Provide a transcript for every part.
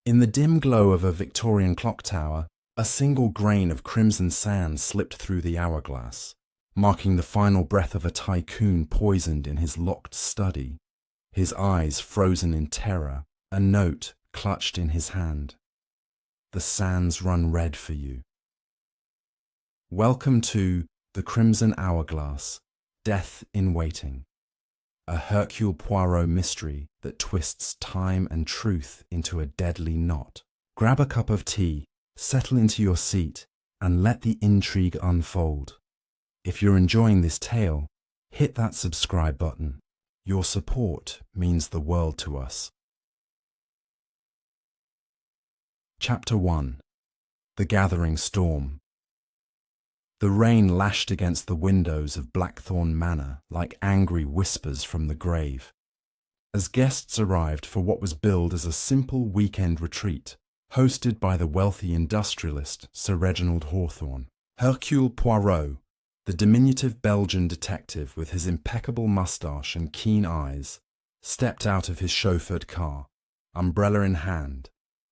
In the dim glow of a Victorian clock tower, a single grain of crimson sand slipped through the hourglass, marking the final breath of a tycoon poisoned in his locked study, his eyes frozen in terror, a note clutched in his hand. The sands run red for you. Welcome to The Crimson Hourglass, Death in Waiting, a Hercule Poirot mystery that twists time and truth into a deadly knot. Grab a cup of tea, settle into your seat, and let the intrigue unfold. If you're enjoying this tale, hit that subscribe button. Your support means the world to us. Chapter 1. The Gathering Storm. The rain lashed against the windows of Blackthorn Manor like angry whispers from the grave. As guests arrived for what was billed as a simple weekend retreat, hosted by the wealthy industrialist Sir Reginald Hawthorne, Hercule Poirot, the diminutive Belgian detective with his impeccable moustache and keen eyes, stepped out of his chauffeured car, umbrella in hand,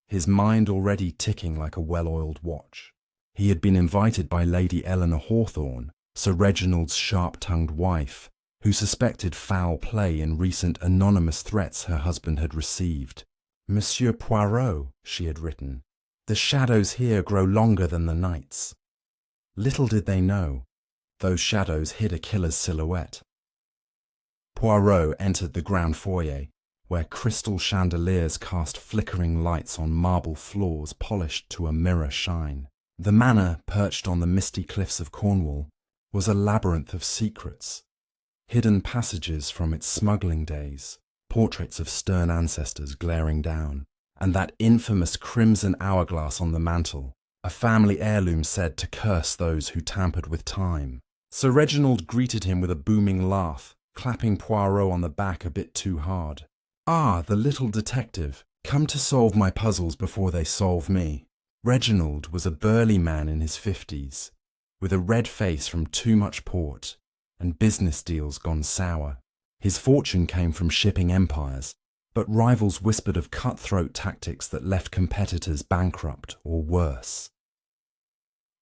his mind already ticking like a well-oiled watch. He had been invited by Lady Eleanor Hawthorne, Sir Reginald's sharp-tongued wife, who suspected foul play in recent anonymous threats her husband had received. "Monsieur Poirot," she had written, "the shadows here grow longer than the nights." Little did they know, those shadows hid a killer's silhouette. Poirot entered the ground foyer, where crystal chandeliers cast flickering lights on marble floors polished to a mirror shine. The manor, perched on the misty cliffs of Cornwall, was a labyrinth of secrets, hidden passages from its smuggling days, portraits of stern ancestors glaring down, and that infamous crimson hourglass on the mantel, a family heirloom said to curse those who tampered with time. Sir Reginald greeted him with a booming laugh, clapping Poirot on the back a bit too hard. "Ah, the little detective, come to solve my puzzles before they solve me." Reginald was a burly man in his 50s, with a red face from too much port and business deals gone sour. His fortune came from shipping empires, but rivals whispered of cutthroat tactics that left competitors bankrupt or worse.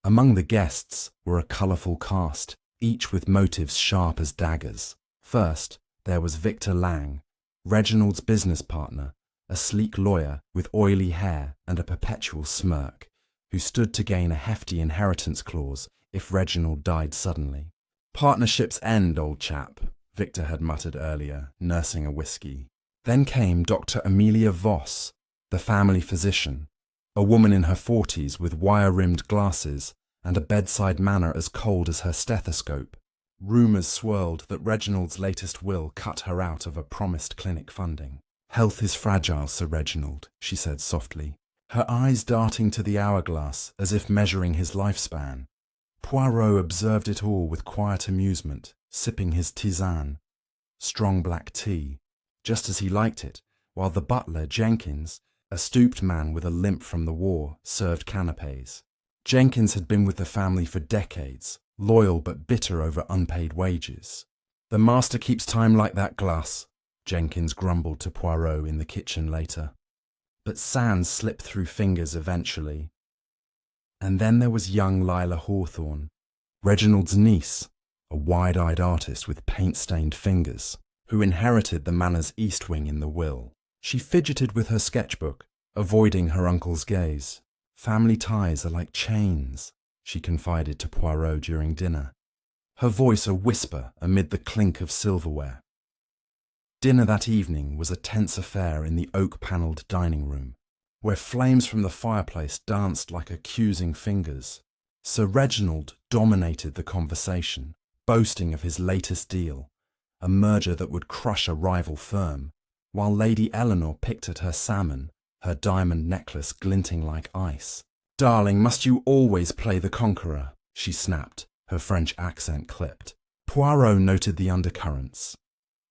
Among the guests were a colourful cast, each with motives sharp as daggers. First, there was Victor Lang, Reginald's business partner, a sleek lawyer with oily hair and a perpetual smirk, who stood to gain a hefty inheritance clause if Reginald died suddenly. "Partnerships end, old chap," Victor had muttered earlier, nursing a whiskey. Then came Dr. Amelia Voss, the family physician, a woman in her 40s with wire-rimmed glasses and a bedside manner as cold as her stethoscope. Rumours swirled that Reginald's latest will cut her out of a promised clinic funding. "Health is fragile, Sir Reginald," she said softly, her eyes darting to the hourglass as if measuring his lifespan. Poirot observed it all with quiet amusement, sipping his tisane, strong black tea, just as he liked it, while the butler, Jenkins, a stooped man with a limp from the war, served canapes. Jenkins had been with the family for decades, loyal but bitter over unpaid wages. "The master keeps time like that glass," Jenkins grumbled to Poirot in the kitchen later. But sand slipped through fingers eventually. And then there was young Lila Hawthorne, Reginald's niece, a wide-eyed artist with paint-stained fingers, who inherited the manor's east wing in the will. She fidgeted with her sketchbook, avoiding her uncle's gaze. "Family ties are like chains," she confided to Poirot during dinner, her voice a whisper amid the clink of silverware. Dinner that evening was a tense affair in the oak-panelled dining room, where flames from the fireplace danced like accusing fingers. Sir Reginald dominated the conversation, boasting of his latest deal, a merger that would crush a rival firm, while Lady Eleanor picked at her salmon, her diamond necklace glinting like ice. "Darling, must you always play the conqueror?" she snapped, her French accent clipped. Poirot noted the undercurrents.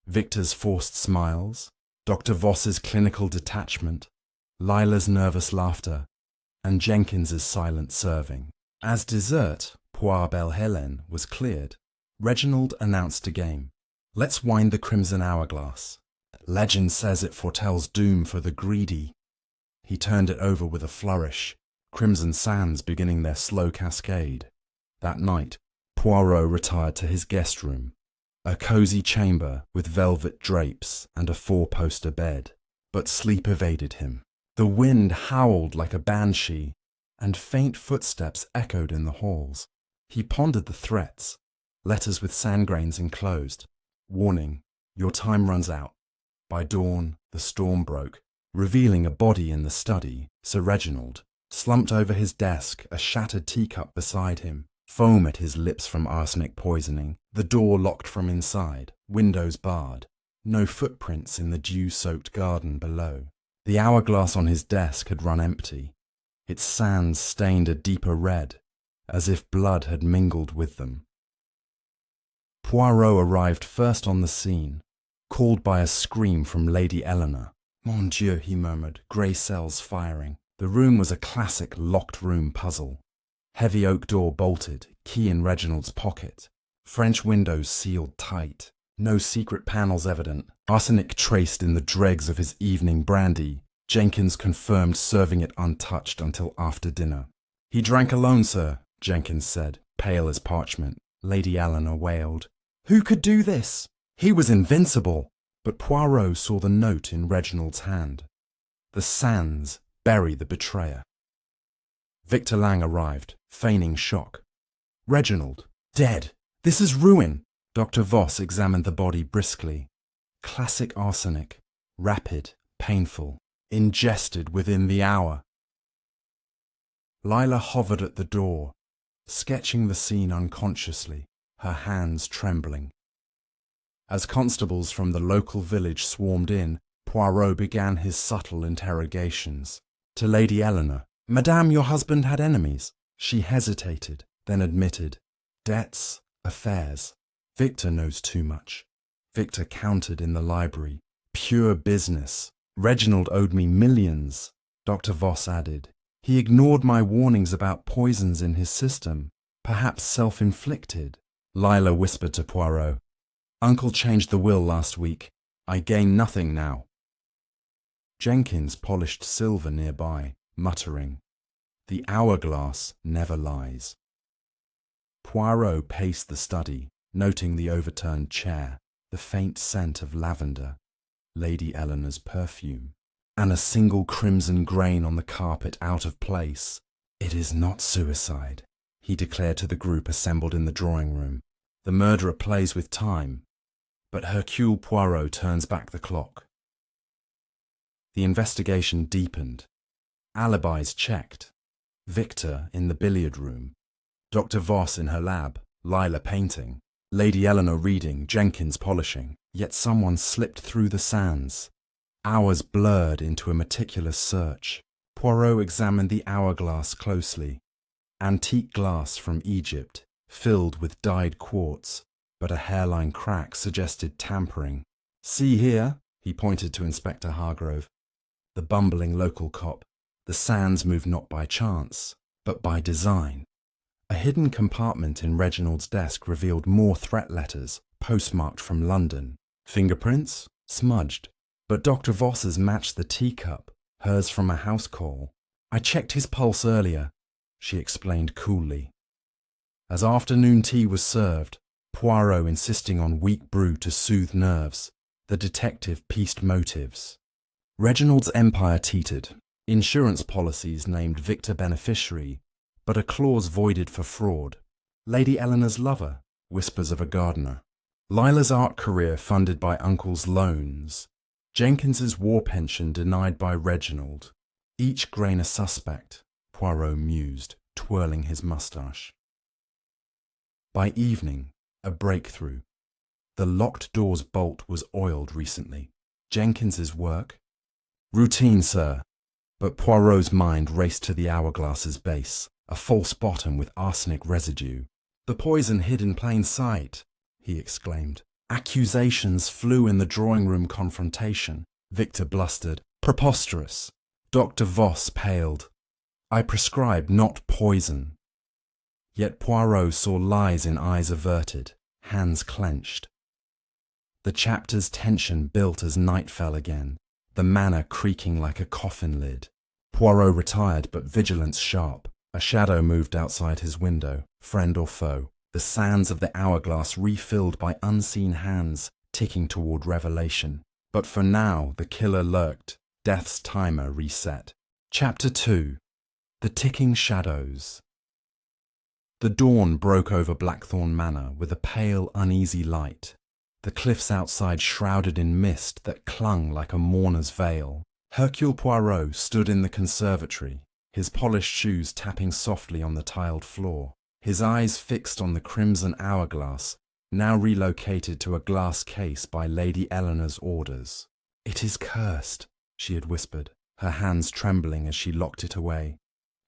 Victor's forced smiles, Dr. Voss's clinical detachment, Lila's nervous laughter, and Jenkins's silent serving. As dessert, Poire Belle Hélène was cleared. Reginald announced a game. "Let's wind the crimson hourglass. Legend says it foretells doom for the greedy." He turned it over with a flourish, crimson sands beginning their slow cascade. That night, Poirot retired to his guest room, a cosy chamber with velvet drapes and a four-poster bed. But sleep evaded him. The wind howled like a banshee, and faint footsteps echoed in the halls. He pondered the threats, letters with sand grains enclosed. Warning, your time runs out. By dawn, the storm broke, revealing a body in the study, Sir Reginald, slumped over his desk, a shattered teacup beside him, foam at his lips from arsenic poisoning, the door locked from inside, windows barred, no footprints in the dew-soaked garden below. The hourglass on his desk had run empty, its sands stained a deeper red, as if blood had mingled with them. Poirot arrived first on the scene, called by a scream from Lady Eleanor. Mon Dieu, he murmured, grey cells firing. The room was a classic locked-room puzzle. Heavy oak door bolted, key in Reginald's pocket. French windows sealed tight. No secret panels evident. Arsenic traced in the dregs of his evening brandy. Jenkins confirmed serving it untouched until after dinner. He drank alone, sir, Jenkins said, pale as parchment. Lady Eleanor wailed. Who could do this? He was invincible. But Poirot saw the note in Reginald's hand. The sands bury the betrayer. Victor Lang arrived, feigning shock. Reginald, dead. This is ruin. Dr. Voss examined the body briskly. Classic arsenic, rapid, painful, ingested within the hour. Lila hovered at the door, sketching the scene unconsciously, her hands trembling. As constables from the local village swarmed in, Poirot began his subtle interrogations. To Lady Eleanor, Madame, your husband had enemies. She hesitated, then admitted. Debts, affairs. Victor knows too much. Victor counted in the library. Pure business. Reginald owed me millions, Dr. Voss added. He ignored my warnings about poisons in his system, perhaps self-inflicted. Lila whispered to Poirot. Uncle changed the will last week. I gain nothing now. Jenkins polished silver nearby, muttering, The hourglass never lies. Poirot paced the study, noting the overturned chair, the faint scent of lavender, Lady Eleanor's perfume, and a single crimson grain on the carpet out of place. It is not suicide, he declared to the group assembled in the drawing room. The murderer plays with time, but Hercule Poirot turns back the clock. The investigation deepened. Alibis checked. Victor in the billiard room. Dr. Voss in her lab, Lila painting. Lady Eleanor reading, Jenkins polishing. Yet someone slipped through the sands. Hours blurred into a meticulous search. Poirot examined the hourglass closely. Antique glass from Egypt, filled with dyed quartz, but a hairline crack suggested tampering. See here, he pointed to Inspector Hargrove, the bumbling local cop. The sands moved not by chance, but by design. A hidden compartment in Reginald's desk revealed more threat letters, postmarked from London. Fingerprints? Smudged. But Dr. Voss's matched the teacup, hers from a house call. I checked his pulse earlier, she explained coolly. As afternoon tea was served, Poirot insisting on weak brew to soothe nerves, the detective pieced motives. Reginald's empire teetered. Insurance policies named Victor beneficiary, but a clause voided for fraud. Lady Eleanor's lover, whispers of a gardener. Lila's art career funded by uncle's loans. Jenkins's war pension denied by Reginald. Each grain a suspect, Poirot mused, twirling his moustache. By evening, a breakthrough. The locked door's bolt was oiled recently. Jenkins's work? Routine, sir. But Poirot's mind raced to the hourglass's base, a false bottom with arsenic residue. The poison hid in plain sight, he exclaimed. Accusations flew in the drawing-room confrontation. Victor blustered. Preposterous. Dr. Voss paled. I prescribe not poison. Yet Poirot saw lies in eyes averted, hands clenched. The chapter's tension built as night fell again, the manor creaking like a coffin lid. Poirot retired, but vigilance sharp. A shadow moved outside his window, friend or foe. The sands of the hourglass refilled by unseen hands, ticking toward revelation. But for now, the killer lurked. Death's timer reset. Chapter 2. The Ticking Shadows. The dawn broke over Blackthorn Manor with a pale, uneasy light. The cliffs outside shrouded in mist that clung like a mourner's veil. Hercule Poirot stood in the conservatory, his polished shoes tapping softly on the tiled floor, his eyes fixed on the crimson hourglass, now relocated to a glass case by Lady Eleanor's orders. "It is cursed," she had whispered, her hands trembling as she locked it away.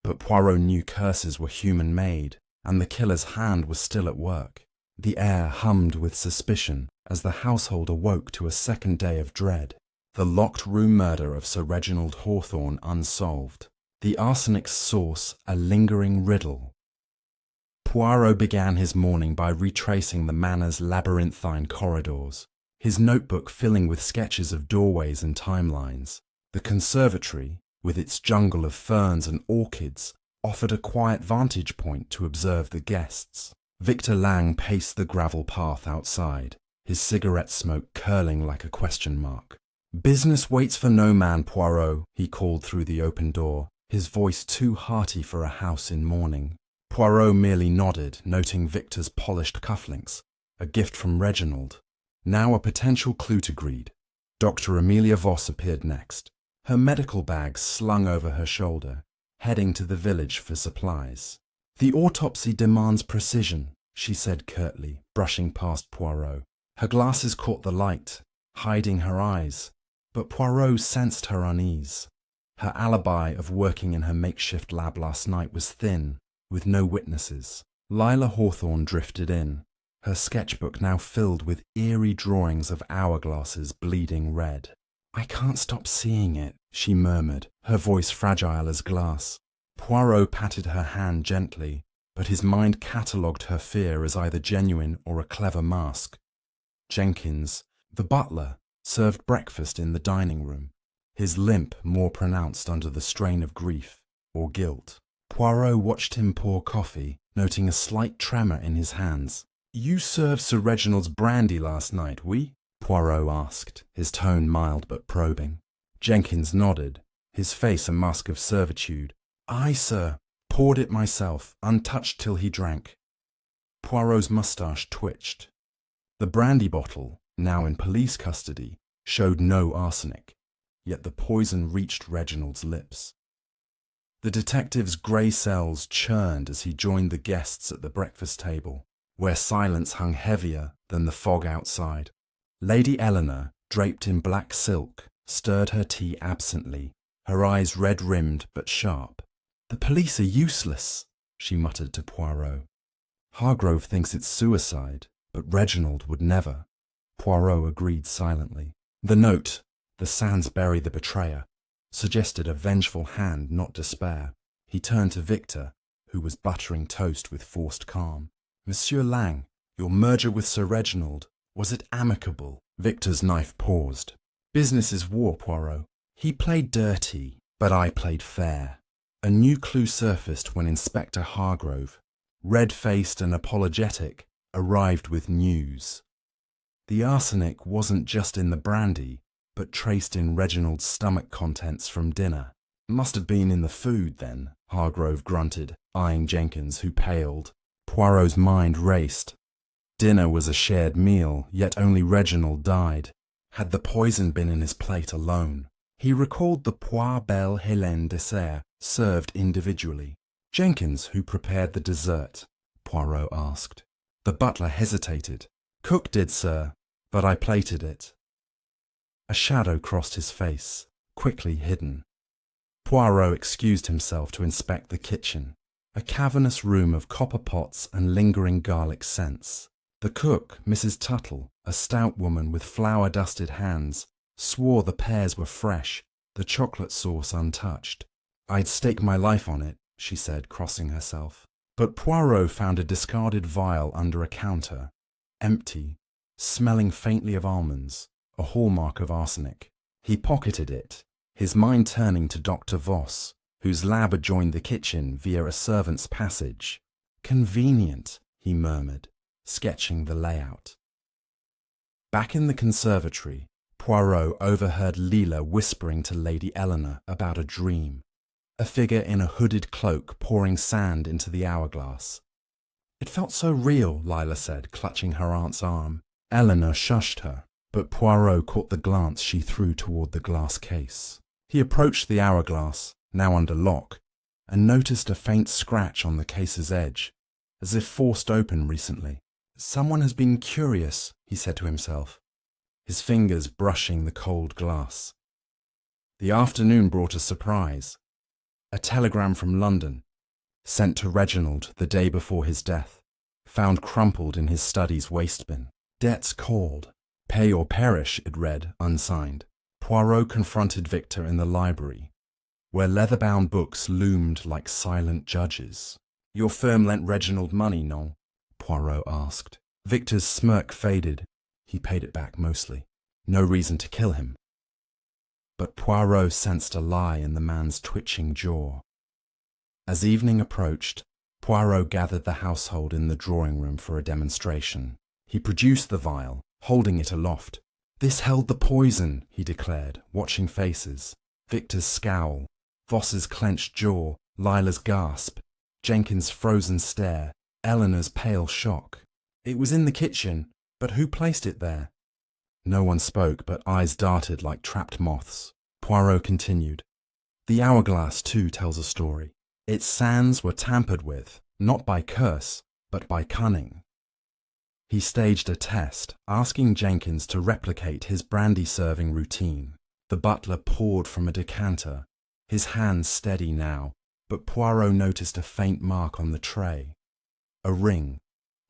But Poirot knew curses were human-made, and the killer's hand was still at work. The air hummed with suspicion as the household awoke to a second day of dread. The locked-room murder of Sir Reginald Hawthorne unsolved. The arsenic's source a lingering riddle. Poirot began his morning by retracing the manor's labyrinthine corridors, his notebook filling with sketches of doorways and timelines. The conservatory, with its jungle of ferns and orchids, offered a quiet vantage point to observe the guests. Victor Lang paced the gravel path outside, his cigarette smoke curling like a question mark. "Business waits for no man, Poirot," he called through the open door, his voice too hearty for a house in mourning. Poirot merely nodded, noting Victor's polished cufflinks, a gift from Reginald. Now a potential clue to greed. Dr. Amelia Voss appeared next, her medical bag slung over her shoulder, heading to the village for supplies. "The autopsy demands precision," she said curtly, brushing past Poirot. Her glasses caught the light, hiding her eyes, but Poirot sensed her unease. Her alibi of working in her makeshift lab last night was thin, with no witnesses. Lila Hawthorne drifted in, her sketchbook now filled with eerie drawings of hourglasses bleeding red. "I can't stop seeing it," she murmured, her voice fragile as glass. Poirot patted her hand gently, but his mind catalogued her fear as either genuine or a clever mask. Jenkins, the butler, served breakfast in the dining room, his limp more pronounced under the strain of grief or guilt. Poirot watched him pour coffee, noting a slight tremor in his hands. "You served Sir Reginald's brandy last night, oui?" Poirot asked, his tone mild but probing. Jenkins nodded, his face a mask of servitude. "Aye, sir. Poured it myself, untouched till he drank." Poirot's moustache twitched. The brandy bottle, now in police custody, showed no arsenic, yet the poison reached Reginald's lips. The detective's grey cells churned as he joined the guests at the breakfast table, where silence hung heavier than the fog outside. Lady Eleanor, draped in black silk, stirred her tea absently, her eyes red-rimmed but sharp. "The police are useless," she muttered to Poirot. "Hargrove thinks it's suicide, but Reginald would never." Poirot agreed silently. The note, "The sands bury the betrayer," suggested a vengeful hand, not despair. He turned to Victor, who was buttering toast with forced calm. "Monsieur Lang, your merger with Sir Reginald, was it amicable?" Victor's knife paused. "Business is war, Poirot. He played dirty, but I played fair." A new clue surfaced when Inspector Hargrove, red-faced and apologetic, arrived with news. The arsenic wasn't just in the brandy, but traced in Reginald's stomach contents from dinner. "Must have been in the food, then," Hargrove grunted, eyeing Jenkins, who paled. Poirot's mind raced. Dinner was a shared meal, yet only Reginald died. Had the poison been in his plate alone? He recalled the Poire Belle Hélène dessert served individually. "Jenkins, who prepared the dessert?" Poirot asked. The butler hesitated. "Cook did, sir, but I plated it." A shadow crossed his face, quickly hidden. Poirot excused himself to inspect the kitchen, a cavernous room of copper pots and lingering garlic scents. The cook, Mrs. Tuttle, a stout woman with flour-dusted hands, swore the pears were fresh, the chocolate sauce untouched. "I'd stake my life on it," she said, crossing herself. But Poirot found a discarded vial under a counter, empty, smelling faintly of almonds, a hallmark of arsenic. He pocketed it, his mind turning to Dr. Voss, whose lab adjoined the kitchen via a servant's passage. Convenient, he murmured, sketching the layout. Back in the conservatory, Poirot overheard Leela whispering to Lady Eleanor about a dream, a figure in a hooded cloak pouring sand into the hourglass. It felt so real, Lila said, clutching her aunt's arm. Eleanor shushed her, but Poirot caught the glance she threw toward the glass case. He approached the hourglass, now under lock, and noticed a faint scratch on the case's edge, as if forced open recently. Someone has been curious, he said to himself, his fingers brushing the cold glass. The afternoon brought a surprise. A telegram from London, sent to Reginald the day before his death, found crumpled in his study's waste bin. Debts called. Pay or perish, it read, unsigned. Poirot confronted Victor in the library, where leather-bound books loomed like silent judges. Your firm lent Reginald money, non? Poirot asked. Victor's smirk faded. He paid it back mostly. No reason to kill him. But Poirot sensed a lie in the man's twitching jaw. As evening approached, Poirot gathered the household in the drawing room for a demonstration. He produced the vial, holding it aloft. This held the poison, he declared, watching faces. Victor's scowl, Voss's clenched jaw, Lila's gasp, Jenkins' frozen stare, Eleanor's pale shock. It was in the kitchen, but who placed it there? No one spoke, but eyes darted like trapped moths. Poirot continued. The hourglass, too, tells a story. Its sands were tampered with, not by curse, but by cunning. He staged a test, asking Jenkins to replicate his brandy-serving routine. The butler poured from a decanter, his hands steady now, but Poirot noticed a faint mark on the tray. A ring,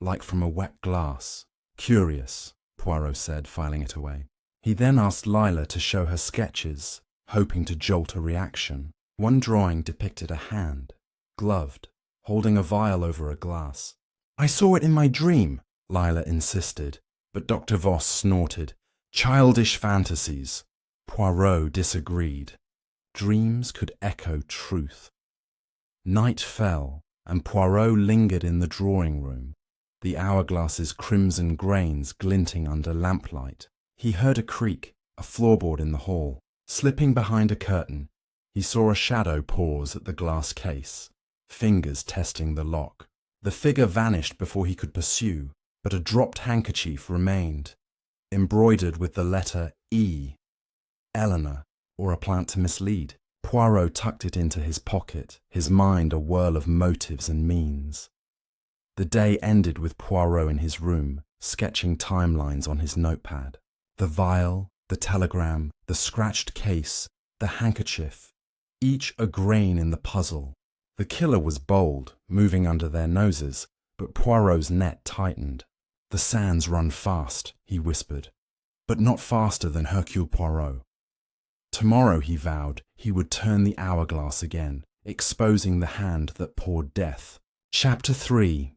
like from a wet glass. Curious, Poirot said, filing it away. He then asked Lila to show her sketches, hoping to jolt a reaction. One drawing depicted a hand, gloved, holding a vial over a glass. I saw it in my dream, Lila insisted, but Dr. Voss snorted. Childish fantasies. Poirot disagreed. Dreams could echo truth. Night fell, and Poirot lingered in the drawing room, the hourglass's crimson grains glinting under lamplight. He heard a creak, a floorboard in the hall. Slipping behind a curtain, he saw a shadow pause at the glass case, fingers testing the lock. The figure vanished before he could pursue, but a dropped handkerchief remained, embroidered with the letter E. Eleanor, or a plant to mislead. Poirot tucked it into his pocket, his mind a whirl of motives and means. The day ended with Poirot in his room, sketching timelines on his notepad. The vial, the telegram, the scratched case, the handkerchief, each a grain in the puzzle. The killer was bold, moving under their noses, but Poirot's net tightened. The sands run fast, he whispered, but not faster than Hercule Poirot. Tomorrow, he vowed, he would turn the hourglass again, exposing the hand that poured death. Chapter 3.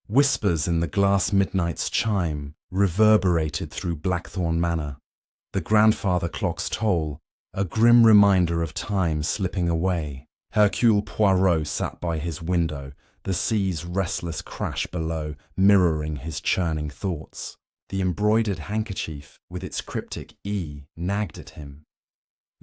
Whispers in the glass midnight's chime reverberated through Blackthorn Manor. The grandfather clock's toll, a grim reminder of time slipping away. Hercule Poirot sat by his window, the sea's restless crash below mirroring his churning thoughts. The embroidered handkerchief, with its cryptic E, nagged at him.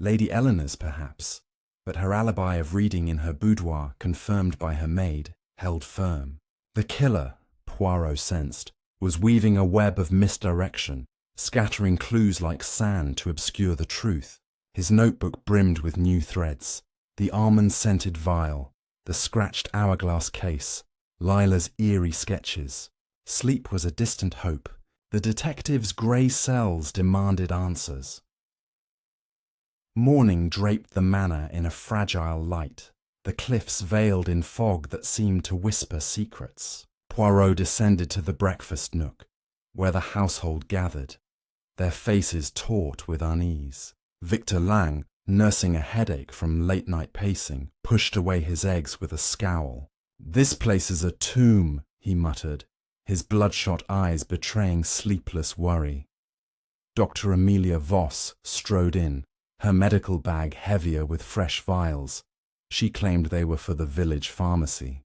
Lady Eleanor's, perhaps, but her alibi of reading in her boudoir, confirmed by her maid, held firm. The killer, Poirot sensed, was weaving a web of misdirection, scattering clues like sand to obscure the truth. His notebook brimmed with new threads. The almond-scented vial, the scratched hourglass case, Lila's eerie sketches. Sleep was a distant hope. The detective's grey cells demanded answers. Morning draped the manor in a fragile light, the cliffs veiled in fog that seemed to whisper secrets. Poirot descended to the breakfast nook, where the household gathered, their faces taut with unease. Victor Lang, nursing a headache from late-night pacing, pushed away his eggs with a scowl. "This place is a tomb," he muttered, his bloodshot eyes betraying sleepless worry. Dr. Amelia Voss strode in, her medical bag heavier with fresh vials. She claimed they were for the village pharmacy.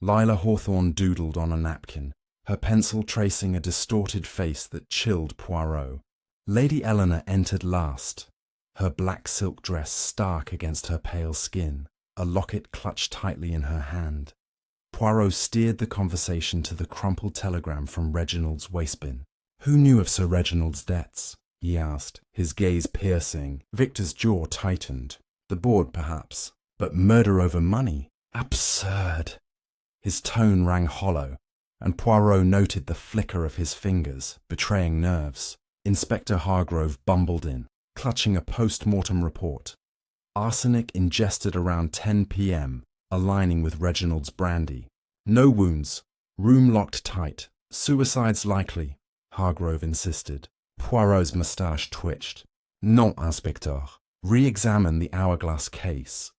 Lila Hawthorne doodled on a napkin, her pencil tracing a distorted face that chilled Poirot. Lady Eleanor entered last, her black silk dress stark against her pale skin, a locket clutched tightly in her hand. Poirot steered the conversation to the crumpled telegram from Reginald's wastebin. "Who knew of Sir Reginald's debts?" he asked, his gaze piercing. Victor's jaw tightened. The board, perhaps. But murder over money? Absurd! His tone rang hollow, and Poirot noted the flicker of his fingers, betraying nerves. Inspector Hargrove bumbled in, clutching a post-mortem report. Arsenic ingested around 10 p.m., aligning with Reginald's brandy. No wounds. Room locked tight. Suicide's likely, Hargrove insisted. Poirot's moustache twitched. Non, Inspecteur. Re-examine the Hourglass case.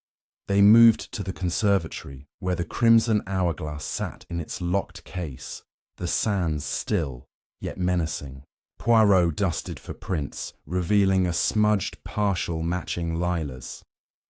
They moved to the conservatory, where the crimson hourglass sat in its locked case, the sands still, yet menacing. Poirot dusted for prints, revealing a smudged partial matching Lila's.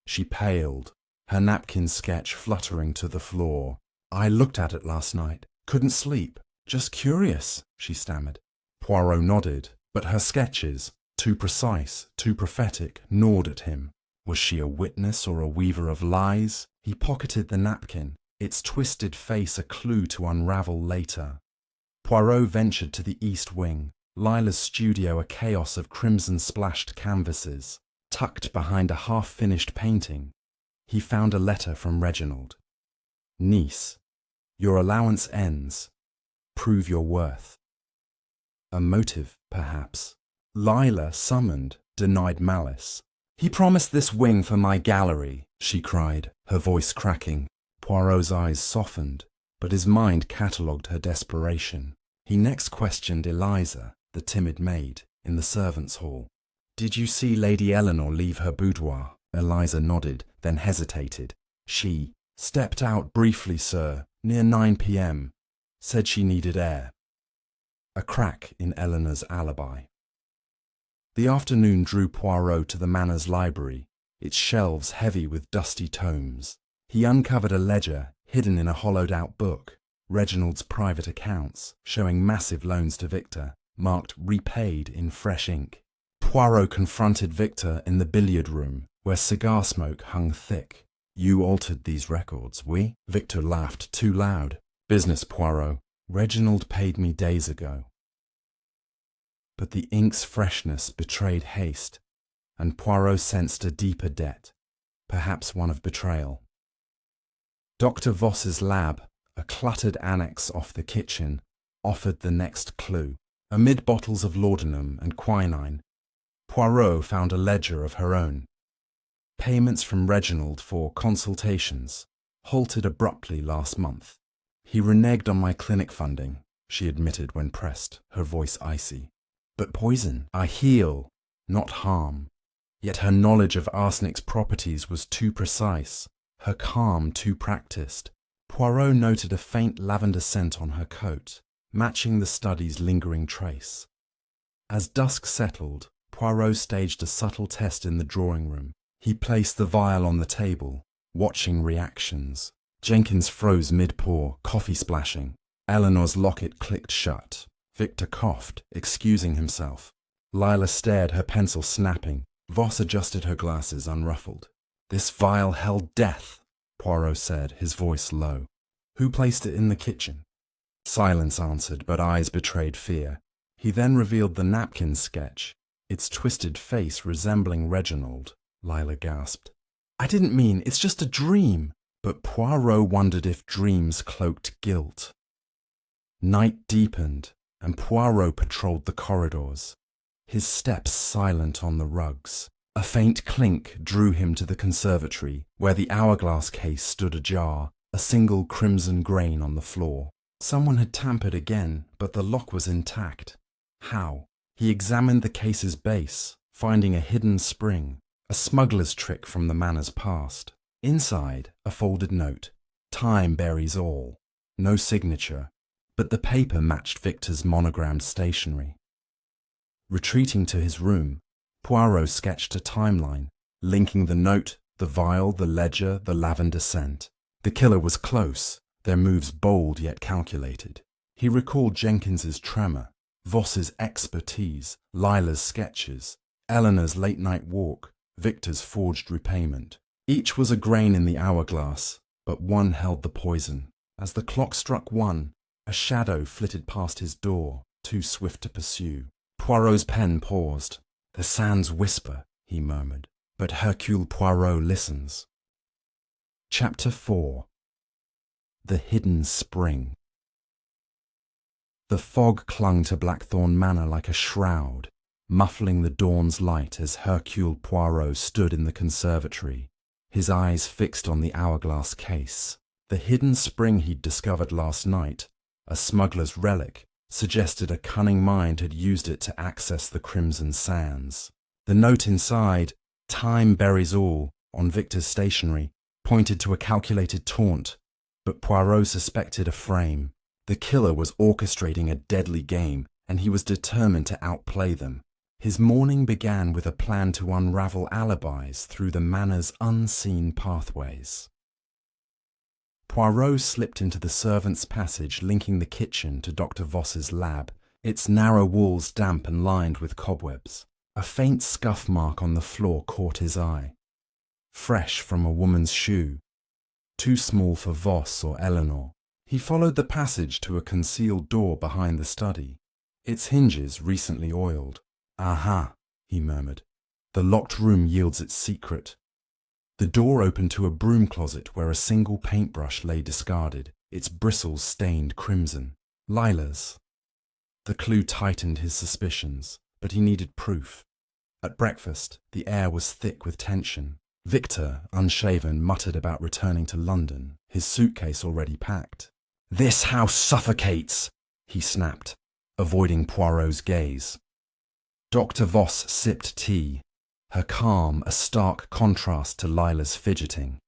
She paled, her napkin sketch fluttering to the floor. "I looked at it last night. Couldn't sleep. Just curious," she stammered. Poirot nodded, but her sketches, too precise, too prophetic, gnawed at him. Was she a witness or a weaver of lies? He pocketed the napkin, its twisted face a clue to unravel later. Poirot ventured to the east wing, Lila's studio a chaos of crimson-splashed canvases. Tucked behind a half-finished painting, he found a letter from Reginald. "Niece, your allowance ends. Prove your worth." A motive, perhaps. Lila, summoned, denied malice. "He promised this wing for my gallery," she cried, her voice cracking. Poirot's eyes softened, but his mind catalogued her desperation. He next questioned Eliza, the timid maid, in the servants' hall. "Did you see Lady Eleanor leave her boudoir?" Eliza nodded, then hesitated. "She stepped out briefly, sir, near 9 p.m. Said she needed air." A crack in Eleanor's alibi. The afternoon drew Poirot to the Manor's library, its shelves heavy with dusty tomes. He uncovered a ledger hidden in a hollowed-out book, Reginald's private accounts, showing massive loans to Victor, marked "repaid" in fresh ink. Poirot confronted Victor in the billiard room, where cigar smoke hung thick. "You altered these records, oui?" Victor laughed too loud. "Business, Poirot. Reginald paid me days ago." But the ink's freshness betrayed haste, and Poirot sensed a deeper debt, perhaps one of betrayal. Dr. Voss's lab, a cluttered annex off the kitchen, offered the next clue. Amid bottles of laudanum and quinine, Poirot found a ledger of her own. Payments from Reginald for consultations halted abruptly last month. "He reneged on my clinic funding," she admitted when pressed, her voice icy. "But poison, I heal, not harm." Yet her knowledge of arsenic's properties was too precise, her calm too practiced. Poirot noted a faint lavender scent on her coat, matching the study's lingering trace. As dusk settled, Poirot staged a subtle test in the drawing room. He placed the vial on the table, watching reactions. Jenkins froze mid-pour, coffee splashing. Eleanor's locket clicked shut. Victor coughed, excusing himself. Lila stared, her pencil snapping. Voss adjusted her glasses, unruffled. "This vial held death," Poirot said, his voice low. "Who placed it in the kitchen?" Silence answered, but eyes betrayed fear. He then revealed the napkin sketch, its twisted face resembling Reginald. Lila gasped. "I didn't mean, it's just a dream." But Poirot wondered if dreams cloaked guilt. Night deepened, and Poirot patrolled the corridors, his steps silent on the rugs. A faint clink drew him to the conservatory, where the hourglass case stood ajar, a single crimson grain on the floor. Someone had tampered again, but the lock was intact. How? He examined the case's base, finding a hidden spring, a smuggler's trick from the Manor's past. Inside, a folded note. "Time buries all." No signature, but the paper matched Victor's monogrammed stationery. Retreating to his room, Poirot sketched a timeline, linking the note, the vial, the ledger, the lavender scent. The killer was close, their moves bold yet calculated. He recalled Jenkins's tremor, Voss's expertise, Lila's sketches, Eleanor's late-night walk, Victor's forged repayment. Each was a grain in the hourglass, but one held the poison. As the clock struck 1, a shadow flitted past his door, too swift to pursue. Poirot's pen paused. "The sands whisper," he murmured, but Hercule Poirot listens. Chapter 4. The Hidden Spring. The fog clung to Blackthorn Manor like a shroud, muffling the dawn's light as Hercule Poirot stood in the conservatory, his eyes fixed on the hourglass case. The hidden spring he'd discovered last night, a smuggler's relic, suggested a cunning mind had used it to access the crimson sands. The note inside, "Time buries all," on Victor's stationery, pointed to a calculated taunt, but Poirot suspected a frame. The killer was orchestrating a deadly game, and he was determined to outplay them. His morning began with a plan to unravel alibis through the manor's unseen pathways. Poirot slipped into the servants' passage linking the kitchen to Dr. Voss's lab, its narrow walls damp and lined with cobwebs. A faint scuff mark on the floor caught his eye. Fresh from a woman's shoe, too small for Voss or Eleanor. He followed the passage to a concealed door behind the study, its hinges recently oiled. "Aha," he murmured. "The locked room yields its secret." The door opened to a broom closet where a single paintbrush lay discarded, its bristles stained crimson. Lila's. The clue tightened his suspicions, but he needed proof. At breakfast, the air was thick with tension. Victor, unshaven, muttered about returning to London, his suitcase already packed. "This house suffocates," he snapped, avoiding Poirot's gaze. Dr. Voss sipped tea, her calm a stark contrast to Lila's fidgeting.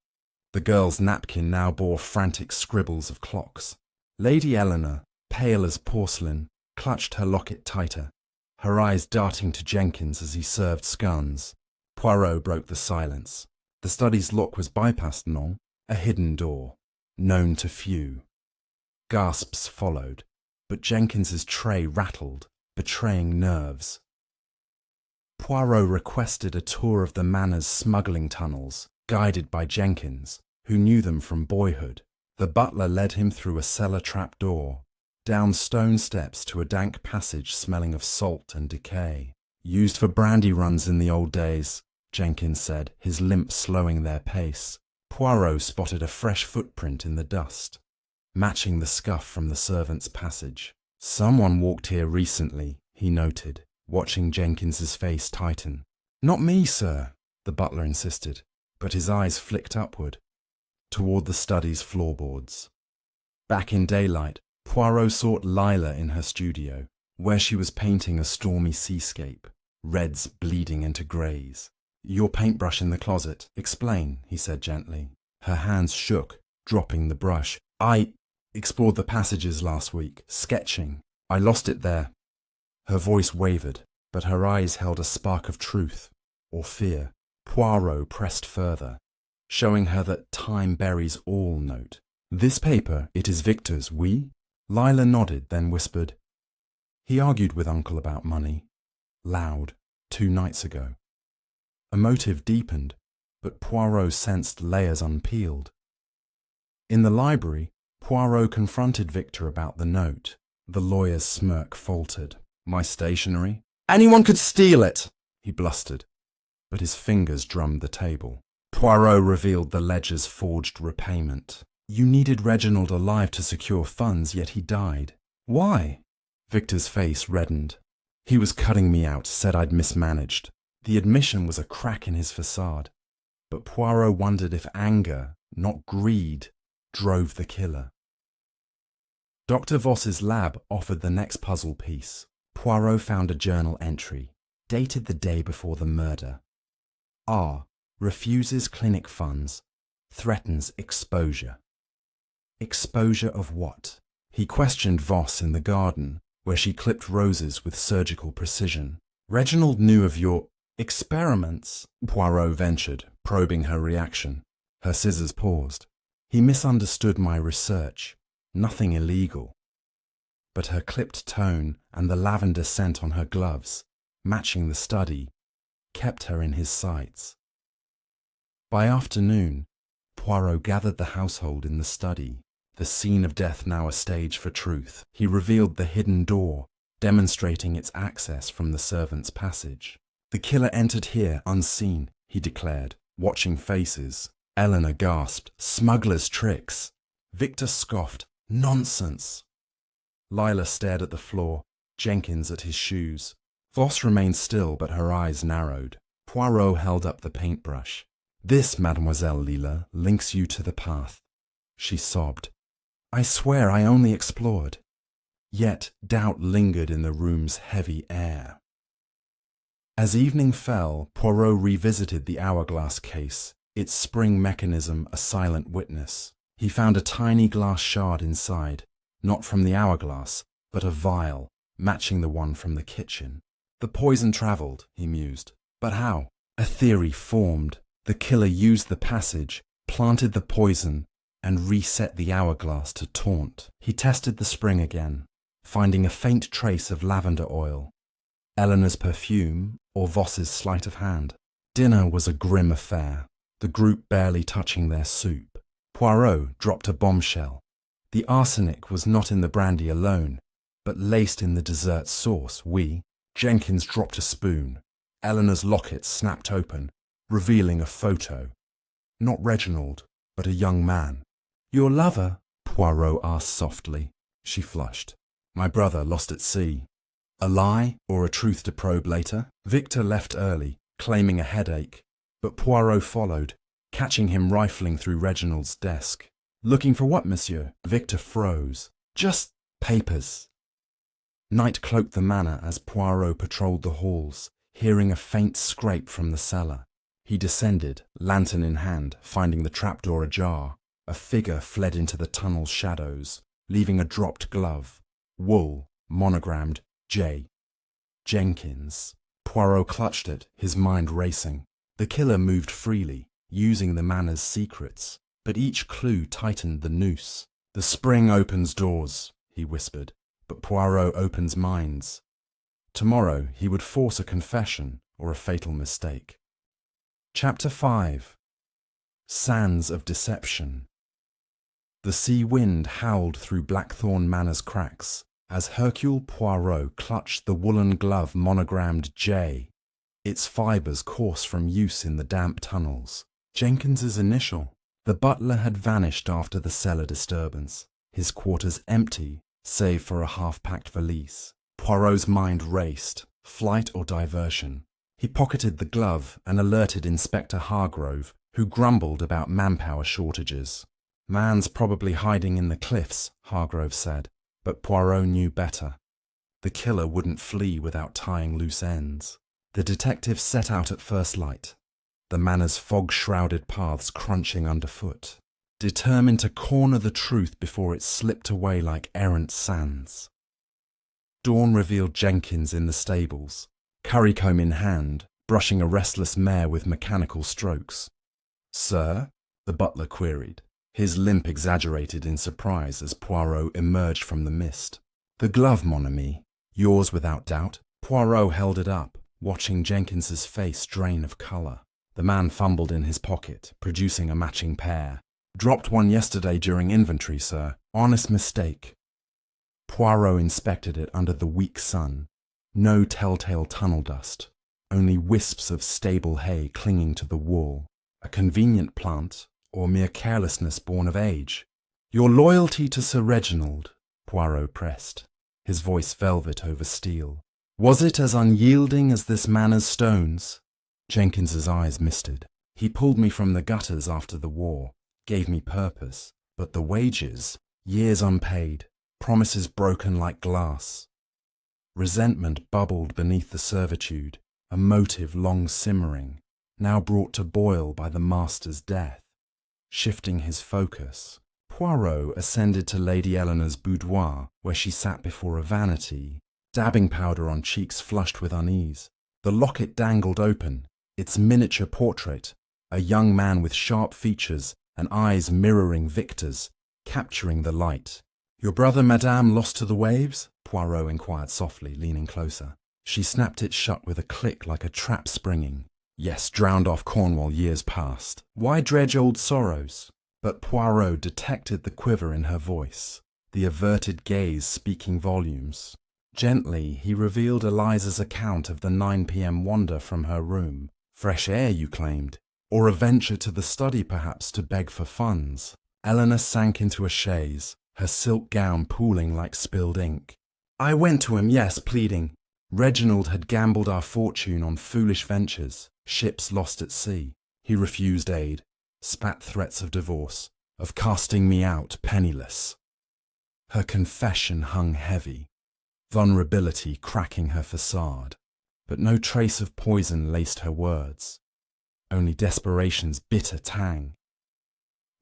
The girl's napkin now bore frantic scribbles of clocks. Lady Eleanor, pale as porcelain, clutched her locket tighter, her eyes darting to Jenkins as he served scones. Poirot broke the silence. The study's lock was bypassed, non, a hidden door, known to few. Gasps followed, but Jenkins's tray rattled, betraying nerves. Poirot requested a tour of the manor's smuggling tunnels, guided by Jenkins, who knew them from boyhood. The butler led him through a cellar trapdoor, down stone steps to a dank passage smelling of salt and decay. "Used for brandy runs in the old days," Jenkins said, his limp slowing their pace. Poirot spotted a fresh footprint in the dust, matching the scuff from the servants' passage. "Someone walked here recently," he noted, watching Jenkins's face tighten. "Not me, sir," the butler insisted, but his eyes flicked upward, toward the study's floorboards. Back in daylight, Poirot sought Lila in her studio, where she was painting a stormy seascape, reds bleeding into greys. "Your paintbrush in the closet. Explain," he said gently. Her hands shook, dropping the brush. "I explored the passages last week, sketching. I lost it there." Her voice wavered, but her eyes held a spark of truth, or fear. Poirot pressed further, showing her that time buries all note. "This paper, it is Victor's, oui?" Lila nodded, then whispered, "He argued with Uncle about money. Loud, 2 nights ago." A motive deepened, but Poirot sensed layers unpeeled. In the library, Poirot confronted Victor about the note. The lawyer's smirk faltered. "My stationery? Anyone could steal it!" he blustered, but his fingers drummed the table. Poirot revealed the ledger's forged repayment. "You needed Reginald alive to secure funds, yet he died. Why?" Victor's face reddened. "He was cutting me out, said I'd mismanaged." The admission was a crack in his facade, but Poirot wondered if anger, not greed, drove the killer. Dr. Voss's lab offered the next puzzle piece. Poirot found a journal entry, dated the day before the murder. R. Refuses clinic funds, threatens exposure. Exposure of what? He questioned Voss in the garden, where she clipped roses with surgical precision. "Reginald knew of your..." Experiments? Poirot ventured, probing her reaction. Her scissors paused. He misunderstood my research. Nothing illegal. But her clipped tone and the lavender scent on her gloves, matching the study, kept her in his sights. By afternoon, Poirot gathered the household in the study, the scene of death now a stage for truth. He revealed the hidden door, demonstrating its access from the servants' passage. The killer entered here unseen, he declared, watching faces. Eleanor gasped, "Smuggler's tricks." Victor scoffed, "Nonsense." Lila stared at the floor, Jenkins at his shoes. Voss remained still, but her eyes narrowed. Poirot held up the paintbrush. "This, Mademoiselle Lila, links you to the path." She sobbed. "I swear I only explored." Yet doubt lingered in the room's heavy air. As evening fell, Poirot revisited the Hourglass case, its spring mechanism a silent witness. He found a tiny glass shard inside, not from the hourglass, but a vial, matching the one from the kitchen. The poison travelled, he mused. But how? A theory formed. The killer used the passage, planted the poison, and reset the hourglass to taunt. He tested the spring again, finding a faint trace of lavender oil. Eleanor's perfume, or Voss's sleight of hand. Dinner was a grim affair, the group barely touching their soup. Poirot dropped a bombshell. The arsenic was not in the brandy alone, but laced in the dessert sauce. Jenkins dropped a spoon. Eleanor's locket snapped open, revealing a photo. Not Reginald, but a young man. "Your lover?" Poirot asked softly. She flushed. "My brother lost at sea." A lie or a truth to probe later? Victor left early, claiming a headache, but Poirot followed, catching him rifling through Reginald's desk. "Looking for what, monsieur?" Victor froze. "Just papers." Night cloaked the manor as Poirot patrolled the halls, hearing a faint scrape from the cellar. He descended, lantern in hand, finding the trapdoor ajar. A figure fled into the tunnel's shadows, leaving a dropped glove. Wool, monogrammed J. Jenkins. Poirot clutched it, his mind racing. The killer moved freely, using the manor's secrets, but each clue tightened the noose. "The spring opens doors," he whispered, "but Poirot opens minds." Tomorrow he would force a confession or a fatal mistake. Chapter 5. Sands of Deception. The sea wind howled through Blackthorn Manor's cracks as Hercule Poirot clutched the woolen glove monogrammed J, its fibres coarse from use in the damp tunnels. Jenkins's initial. The butler had vanished after the cellar disturbance, his quarters empty, save for a half-packed valise. Poirot's mind raced. Flight or diversion? He pocketed the glove and alerted Inspector Hargrove, who grumbled about manpower shortages. "Man's probably hiding in the cliffs," Hargrove said, but Poirot knew better. The killer wouldn't flee without tying loose ends. The detective set out at first light, the manor's fog-shrouded paths crunching underfoot, determined to corner the truth before it slipped away like errant sands. Dawn revealed Jenkins in the stables, currycomb in hand, brushing a restless mare with mechanical strokes. "Sir?" the butler queried, his limp exaggerated in surprise as Poirot emerged from the mist. "The glove, mon ami. Yours without doubt." Poirot held it up, watching Jenkins's face drain of colour. The man fumbled in his pocket, producing a matching pair. "Dropped one yesterday during inventory, sir. Honest mistake." Poirot inspected it under the weak sun. No telltale tunnel dust, only wisps of stable hay clinging to the wall. A convenient plant, or mere carelessness born of age? "Your loyalty to Sir Reginald," Poirot pressed, his voice velvet over steel. "Was it as unyielding as this manor's stones?" Jenkins's eyes misted. "He pulled me from the gutters after the war, gave me purpose, but the wages, years unpaid, promises broken like glass." Resentment bubbled beneath the servitude, a motive long simmering, now brought to boil by the master's death. Shifting his focus, Poirot ascended to Lady Eleanor's boudoir, where she sat before a vanity, dabbing powder on cheeks flushed with unease. The locket dangled open, its miniature portrait, a young man with sharp features and eyes mirroring Victor's, capturing the light. "Your brother, madame, lost to the waves?" Poirot inquired softly, leaning closer. She snapped it shut with a click like a trap springing. "Yes, drowned off Cornwall years past. Why dredge old sorrows?" But Poirot detected the quiver in her voice, the averted gaze speaking volumes. Gently, he revealed Eliza's account of the 9 p.m. wander from her room. Fresh air, you claimed, or a venture to the study perhaps to beg for funds. Eleanor sank into a chaise, her silk gown pooling like spilled ink. "I went to him, yes, pleading. Reginald had gambled our fortune on foolish ventures, ships lost at sea. He refused aid, spat threats of divorce, of casting me out penniless." Her confession hung heavy, vulnerability cracking her facade, but no trace of poison laced her words, only desperation's bitter tang.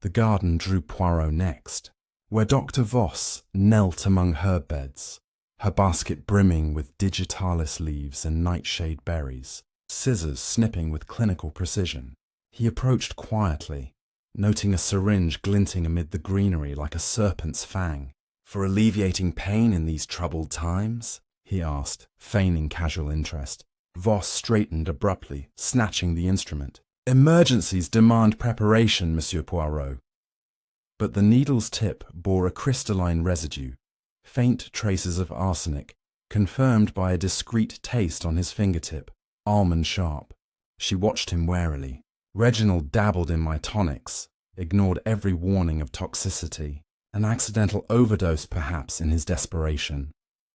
The garden drew Poirot next, where Dr. Voss knelt among herb beds, her basket brimming with digitalis leaves and nightshade berries, scissors snipping with clinical precision. He approached quietly, noting a syringe glinting amid the greenery like a serpent's fang. "For alleviating pain in these troubled times?" he asked, feigning casual interest. Voss straightened abruptly, snatching the instrument. "Emergencies demand preparation, Monsieur Poirot." But the needle's tip bore a crystalline residue, faint traces of arsenic, confirmed by a discreet taste on his fingertip, almond sharp. She watched him warily. Reginald dabbled in my tonics, ignored every warning of toxicity. An accidental overdose, perhaps, in his desperation.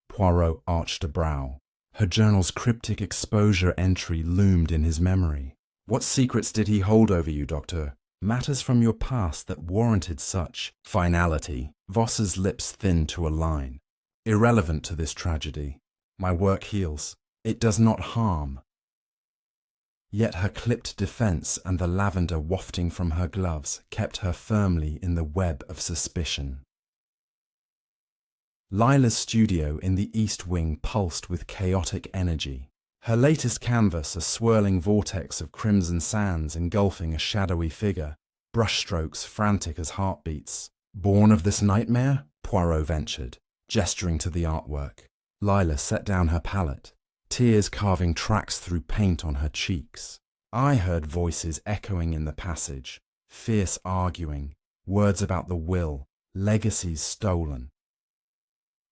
Poirot arched a brow. Her journal's cryptic exposure entry loomed in his memory. "What secrets did he hold over you, Doctor? Matters from your past that warranted such finality?" Voss's lips thinned to a line. "Irrelevant to this tragedy. My work heals. It does not harm." Yet her clipped defense and the lavender wafting from her gloves kept her firmly in the web of suspicion. Lila's studio in the East Wing pulsed with chaotic energy. Her latest canvas, a swirling vortex of crimson sands engulfing a shadowy figure, brushstrokes frantic as heartbeats. "Born of this nightmare?" Poirot ventured, gesturing to the artwork. Lila set down her palette, tears carving tracks through paint on her cheeks. I heard voices echoing in the passage, fierce arguing, words about the will, legacies stolen.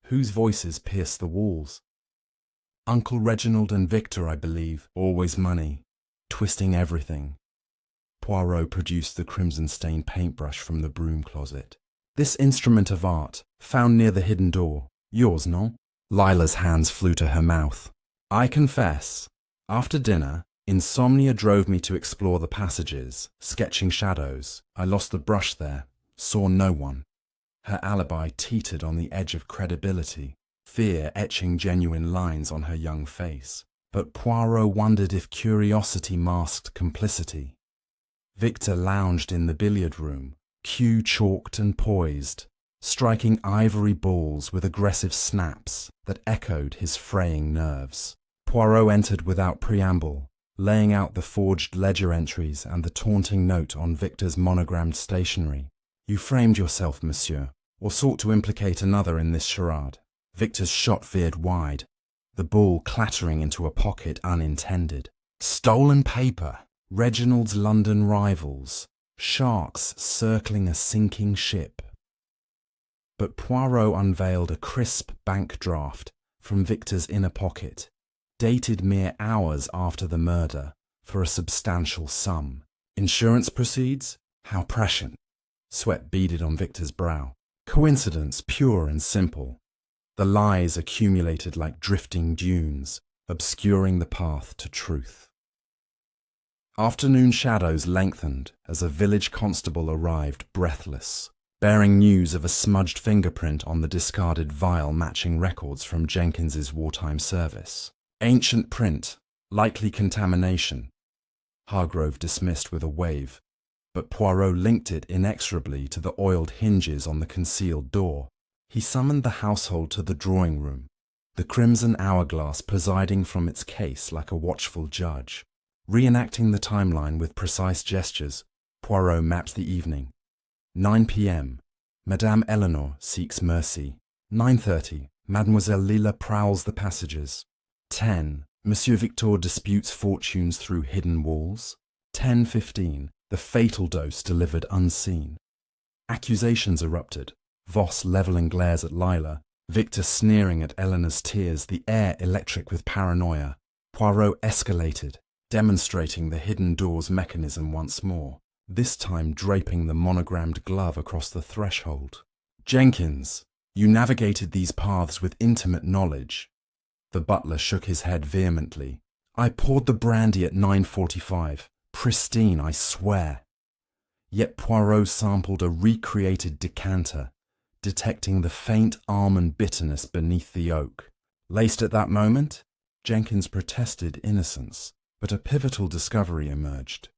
Whose voices pierced the walls? Uncle Reginald and Victor, I believe, always money, twisting everything. Poirot produced the crimson-stained paintbrush from the broom closet. "This instrument of art, found near the hidden door, yours, non?" Lila's hands flew to her mouth. "I confess, after dinner, insomnia drove me to explore the passages, sketching shadows. I lost the brush there, saw no one." Her alibi teetered on the edge of credibility, fear etching genuine lines on her young face. But Poirot wondered if curiosity masked complicity. Victor lounged in the billiard room, cue chalked and poised, striking ivory balls with aggressive snaps that echoed his fraying nerves. Poirot entered without preamble, laying out the forged ledger entries and the taunting note on Victor's monogrammed stationery. "You framed yourself, monsieur, or sought to implicate another in this charade." Victor's shot veered wide, the ball clattering into a pocket unintended. Stolen paper, Reginald's London rivals, sharks circling a sinking ship. But Poirot unveiled a crisp bank draft from Victor's inner pocket, dated mere hours after the murder, for a substantial sum. "Insurance proceeds? How prescient." Sweat beaded on Victor's brow. Coincidence pure and simple. The lies accumulated like drifting dunes, obscuring the path to truth. Afternoon shadows lengthened as a village constable arrived breathless, bearing news of a smudged fingerprint on the discarded vial matching records from Jenkins's wartime service. "Ancient print, likely contamination." Hargrove dismissed with a wave, but Poirot linked it inexorably to the oiled hinges on the concealed door. He summoned the household to the drawing room, the crimson hourglass presiding from its case like a watchful judge. Reenacting the timeline with precise gestures, Poirot mapped the evening. 9 p.m. Madame Eleanor seeks mercy. 9:30. Mademoiselle Lila prowls the passages. 10. Monsieur Victor disputes fortunes through hidden walls. 10:15. The fatal dose delivered unseen. Accusations erupted. Voss leveling glares at Lila, Victor sneering at Eleanor's tears, the air electric with paranoia. Poirot escalated, demonstrating the hidden door's mechanism once more, this time draping the monogrammed glove across the threshold. Jenkins, you navigated these paths with intimate knowledge. The butler shook his head vehemently. I poured the brandy at 9:45. Pristine, I swear. Yet Poirot sampled a recreated decanter, detecting the faint almond bitterness beneath the oak. Laced at that moment, Jenkins protested innocence, but a pivotal discovery emerged.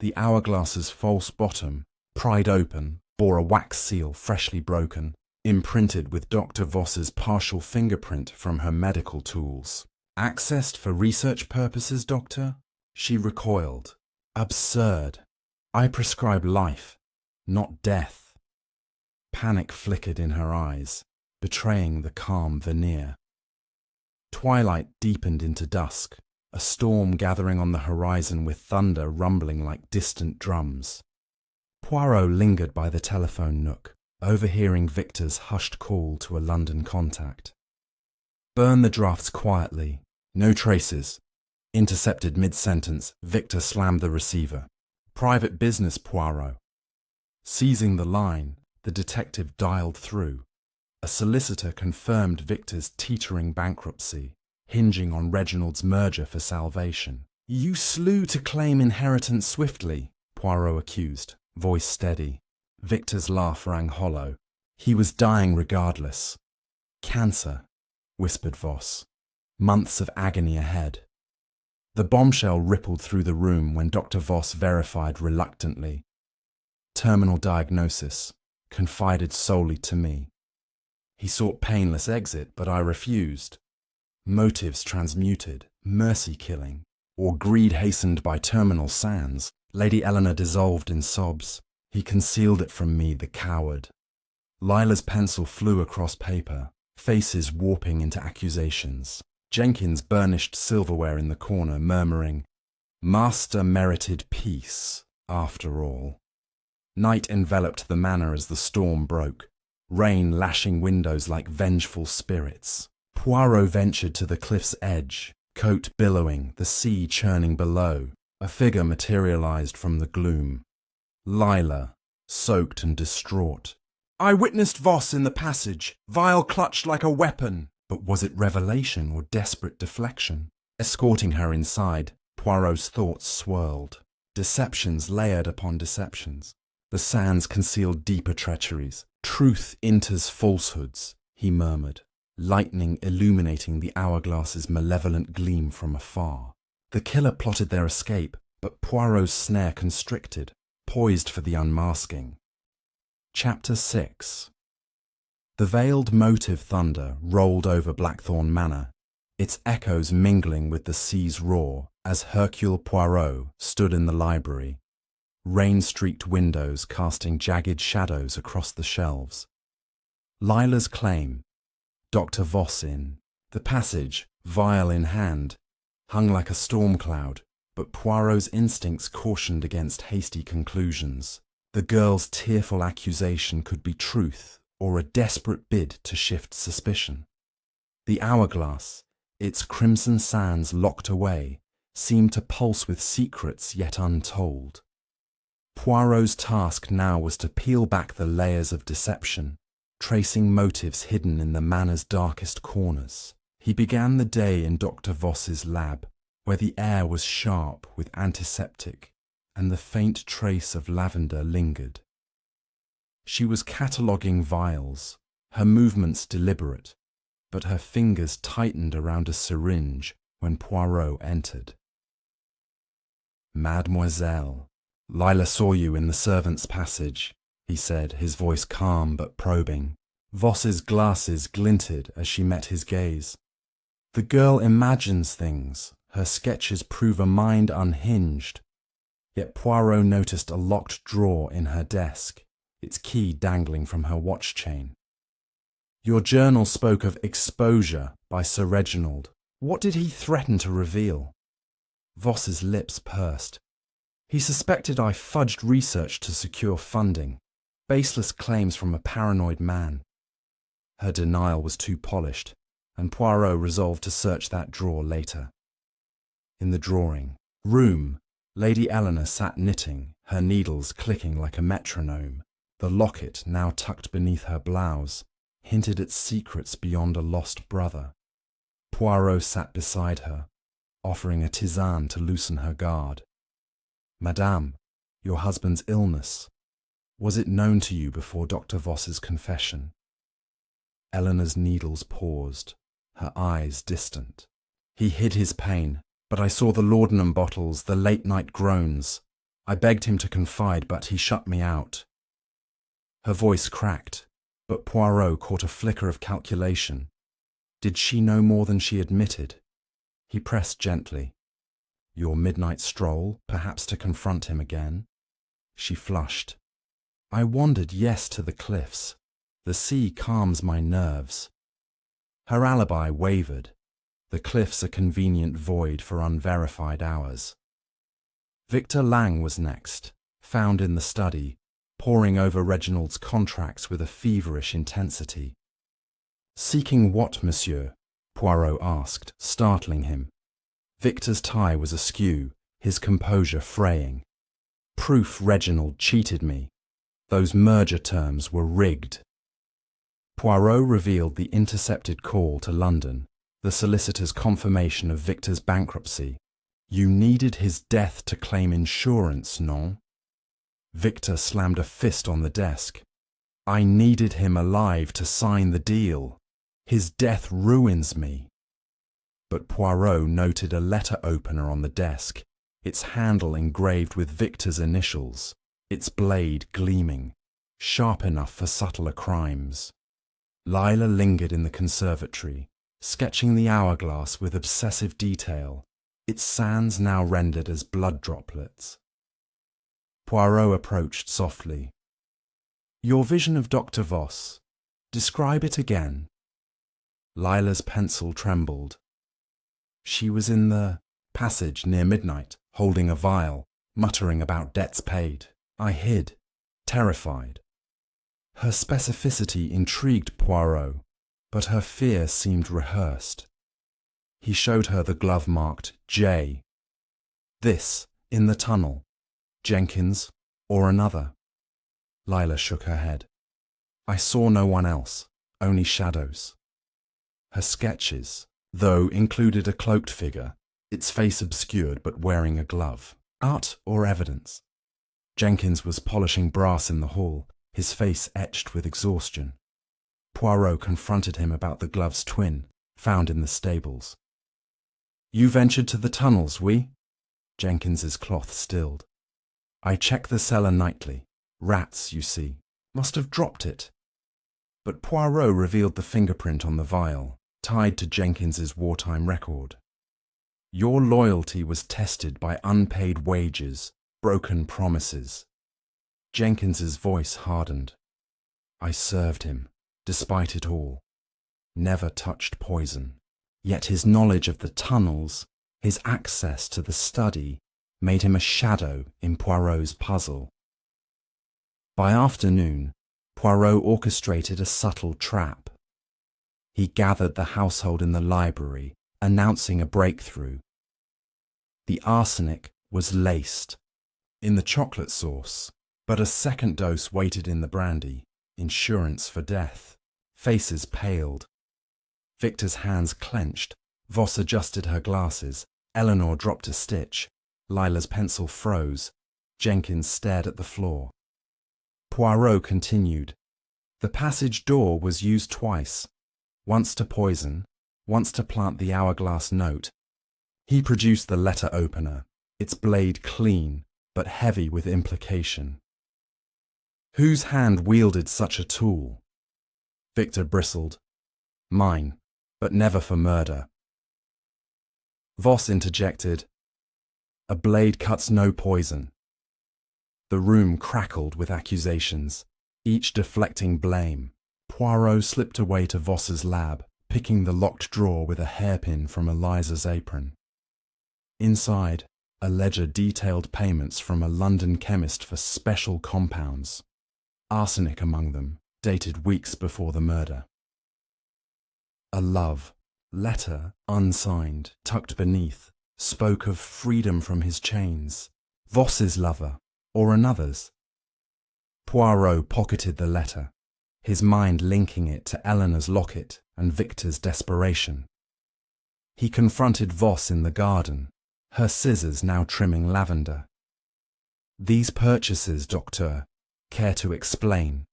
The hourglass's false bottom, pried open, bore a wax seal freshly broken, imprinted with Dr. Voss's partial fingerprint from her medical tools. Accessed for research purposes, Doctor? She recoiled. Absurd. I prescribe life, not death. Panic flickered in her eyes, betraying the calm veneer. Twilight deepened into dusk, a storm gathering on the horizon with thunder rumbling like distant drums. Poirot lingered by the telephone nook, overhearing Victor's hushed call to a London contact. Burn the drafts quietly. No traces. Intercepted mid-sentence, Victor slammed the receiver. Private business, Poirot. Seizing the line, the detective dialed through. A solicitor confirmed Victor's teetering bankruptcy, hinging on Reginald's merger for salvation. You slew to claim inheritance swiftly, Poirot accused, voice steady. Victor's laugh rang hollow. He was dying regardless. Cancer, whispered Voss. Months of agony ahead. The bombshell rippled through the room when Dr. Voss verified reluctantly. Terminal diagnosis, confided solely to me. He sought painless exit, but I refused. Motives transmuted, mercy killing, or greed hastened by terminal sands. Lady Eleanor dissolved in sobs. He concealed it from me, the coward. Lila's pencil flew across paper, faces warping into accusations. Jenkins burnished silverware in the corner, murmuring, Master merited peace, after all. Night enveloped the manor as the storm broke, rain lashing windows like vengeful spirits. Poirot ventured to the cliff's edge, coat billowing, the sea churning below. A figure materialized from the gloom. Lila, soaked and distraught. I witnessed Voss in the passage, vial clutched like a weapon. But was it revelation or desperate deflection? Escorting her inside, Poirot's thoughts swirled. Deceptions layered upon deceptions. The sands concealed deeper treacheries. Truth enters falsehoods, he murmured, lightning illuminating the hourglass's malevolent gleam from afar. The killer plotted their escape, but Poirot's snare constricted, poised for the unmasking. Chapter 6. The veiled motive thunder rolled over Blackthorn Manor, its echoes mingling with the sea's roar as Hercule Poirot stood in the library, rain-streaked windows casting jagged shadows across the shelves. Lila's claim, Dr. Voss in, the passage, vial in hand, hung like a storm cloud, but Poirot's instincts cautioned against hasty conclusions. The girl's tearful accusation could be truth, or a desperate bid to shift suspicion. The hourglass, its crimson sands locked away, seemed to pulse with secrets yet untold. Poirot's task now was to peel back the layers of deception, tracing motives hidden in the manor's darkest corners. He began the day in Dr. Voss's lab, where the air was sharp with antiseptic, and the faint trace of lavender lingered. She was cataloguing vials, her movements deliberate, but her fingers tightened around a syringe when Poirot entered. Mademoiselle, Lila saw you in the servants' passage, he said, his voice calm but probing. Voss's glasses glinted as she met his gaze. The girl imagines things. Her sketches prove a mind unhinged. Yet Poirot noticed a locked drawer in her desk, its key dangling from her watch chain. Your journal spoke of exposure by Sir Reginald. What did he threaten to reveal? Voss's lips pursed. He suspected I fudged research to secure funding, baseless claims from a paranoid man. Her denial was too polished, and Poirot resolved to search that drawer later. In the drawing room, Lady Eleanor sat knitting, her needles clicking like a metronome. The locket, now tucked beneath her blouse, hinted at secrets beyond a lost brother. Poirot sat beside her, offering a tisane to loosen her guard. Madame, your husband's illness. Was it known to you before Dr. Voss's confession? Eleanor's needles paused, her eyes distant. He hid his pain, but I saw the laudanum bottles, the late-night groans. I begged him to confide, but he shut me out. Her voice cracked, but Poirot caught a flicker of calculation. Did she know more than she admitted? He pressed gently. Your midnight stroll, perhaps to confront him again? She flushed. I wandered, yes, to the cliffs. The sea calms my nerves. Her alibi wavered. The cliffs a convenient void for unverified hours. Victor Lang was next, found in the study, poring over Reginald's contracts with a feverish intensity. Seeking what, monsieur? Poirot asked, startling him. Victor's tie was askew, his composure fraying. Proof Reginald cheated me. Those merger terms were rigged. Poirot revealed the intercepted call to London, the solicitor's confirmation of Victor's bankruptcy. You needed his death to claim insurance, non? Victor slammed a fist on the desk. I needed him alive to sign the deal. His death ruins me. But Poirot noted a letter opener on the desk, its handle engraved with Victor's initials, its blade gleaming, sharp enough for subtler crimes. Lila lingered in the conservatory, sketching the hourglass with obsessive detail, its sands now rendered as blood droplets. Poirot approached softly. Your vision of Dr. Voss. Describe it again. Lila's pencil trembled. She was in the passage near midnight, holding a vial, muttering about debts paid. I hid, terrified. Her specificity intrigued Poirot, but her fear seemed rehearsed. He showed her the glove marked J. This, in the tunnel. Jenkins, or another. Lila shook her head. I saw no one else, only shadows. Her sketches, though, included a cloaked figure, its face obscured but wearing a glove. Art or evidence? Jenkins was polishing brass in the hall, his face etched with exhaustion. Poirot confronted him about the glove's twin, found in the stables. You ventured to the tunnels, oui? Jenkins's cloth stilled. I check the cellar nightly. Rats, you see. Must have dropped it. But Poirot revealed the fingerprint on the vial, tied to Jenkins's wartime record. Your loyalty was tested by unpaid wages, broken promises. Jenkins's voice hardened. I served him, despite it all. Never touched poison. Yet his knowledge of the tunnels, his access to the study, made him a shadow in Poirot's puzzle. By afternoon, Poirot orchestrated a subtle trap. He gathered the household in the library, announcing a breakthrough. The arsenic was laced in the chocolate sauce, but a second dose waited in the brandy, insurance for death. Faces paled. Victor's hands clenched. Voss adjusted her glasses. Eleanor dropped a stitch. Lila's pencil froze. Jenkins stared at the floor. Poirot continued. The passage door was used twice, once to poison, once to plant the hourglass note. He produced the letter opener, its blade clean, but heavy with implication. Whose hand wielded such a tool? Victor bristled. Mine, but never for murder. Voss interjected. A blade cuts no poison. The room crackled with accusations, each deflecting blame. Poirot slipped away to Voss's lab, picking the locked drawer with a hairpin from Eliza's apron. Inside, a ledger detailed payments from a London chemist for special compounds, arsenic among them, dated weeks before the murder. A love letter, unsigned, tucked beneath, spoke of freedom from his chains. Voss's lover, or another's. Poirot pocketed the letter, his mind linking it to Eleanor's locket and Victor's desperation. He confronted Voss in the garden, her scissors now trimming lavender. These purchases, Docteur, care to explain?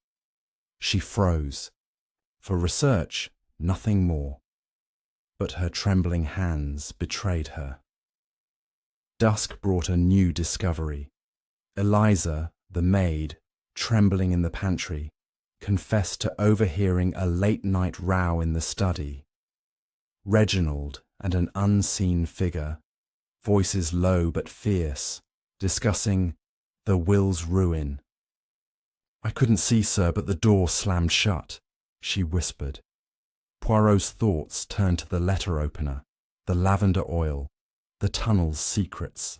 She froze. For research, nothing more. But her trembling hands betrayed her. Dusk brought a new discovery. Eliza, the maid, trembling in the pantry, confessed to overhearing a late-night row in the study. Reginald and an unseen figure, voices low but fierce, discussing the will's ruin. I couldn't see, sir, but the door slammed shut, she whispered. Poirot's thoughts turned to the letter opener, the lavender oil, the tunnel's secrets.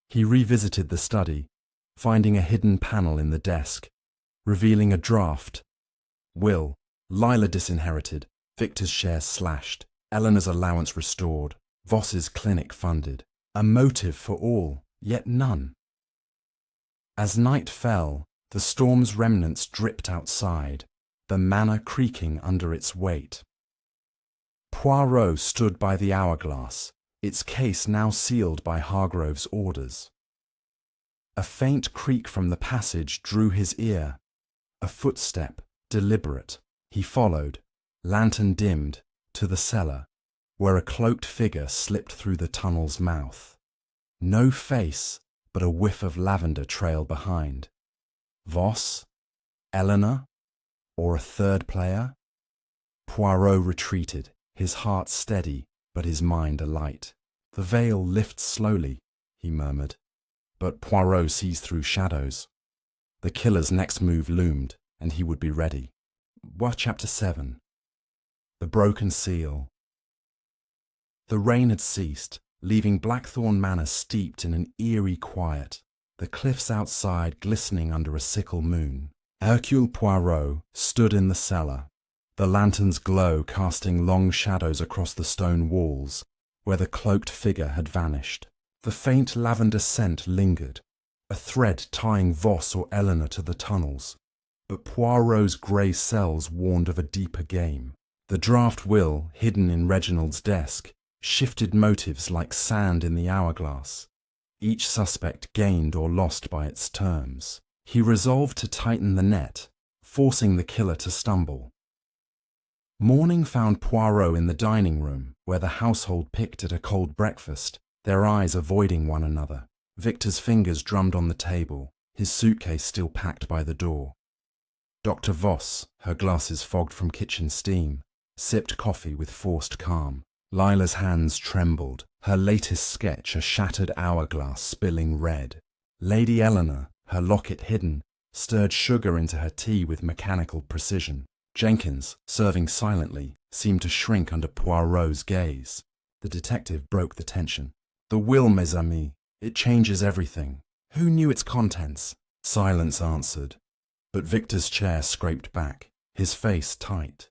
He revisited the study, finding a hidden panel in the desk, revealing a draft. Will, Lila disinherited, Victor's shares slashed, Eleanor's allowance restored, Voss's clinic funded. A motive for all, yet none. As night fell, the storm's remnants dripped outside, the manor creaking under its weight. Poirot stood by the hourglass, its case now sealed by Hargrove's orders. A faint creak from the passage drew his ear. A footstep, deliberate. He followed, lantern dimmed, to the cellar, where a cloaked figure slipped through the tunnel's mouth. No face, but a whiff of lavender trailed behind. Voss? Eleanor? Or a third player? Poirot retreated, his heart steady, but his mind alight. The veil lifts slowly, he murmured. But Poirot sees through shadows. The killer's next move loomed, and he would be ready. Chapter 7. The Broken Seal. The rain had ceased, leaving Blackthorn Manor steeped in an eerie quiet, the cliffs outside glistening under a sickle moon. Hercule Poirot stood in the cellar, the lantern's glow casting long shadows across the stone walls, where the cloaked figure had vanished. The faint lavender scent lingered, a thread tying Voss or Eleanor to the tunnels, but Poirot's grey cells warned of a deeper game. The draft will, hidden in Reginald's desk, shifted motives like sand in the hourglass. Each suspect gained or lost by its terms. He resolved to tighten the net, forcing the killer to stumble. Morning found Poirot in the dining room, where the household picked at a cold breakfast, their eyes avoiding one another. Victor's fingers drummed on the table, his suitcase still packed by the door. Dr. Voss, her glasses fogged from kitchen steam, sipped coffee with forced calm. Lila's hands trembled, her latest sketch a shattered hourglass spilling red. Lady Eleanor, her locket hidden, stirred sugar into her tea with mechanical precision. Jenkins, serving silently, seemed to shrink under Poirot's gaze. The detective broke the tension. The will, mes amis. It changes everything. Who knew its contents? Silence answered, but Victor's chair scraped back, his face tight.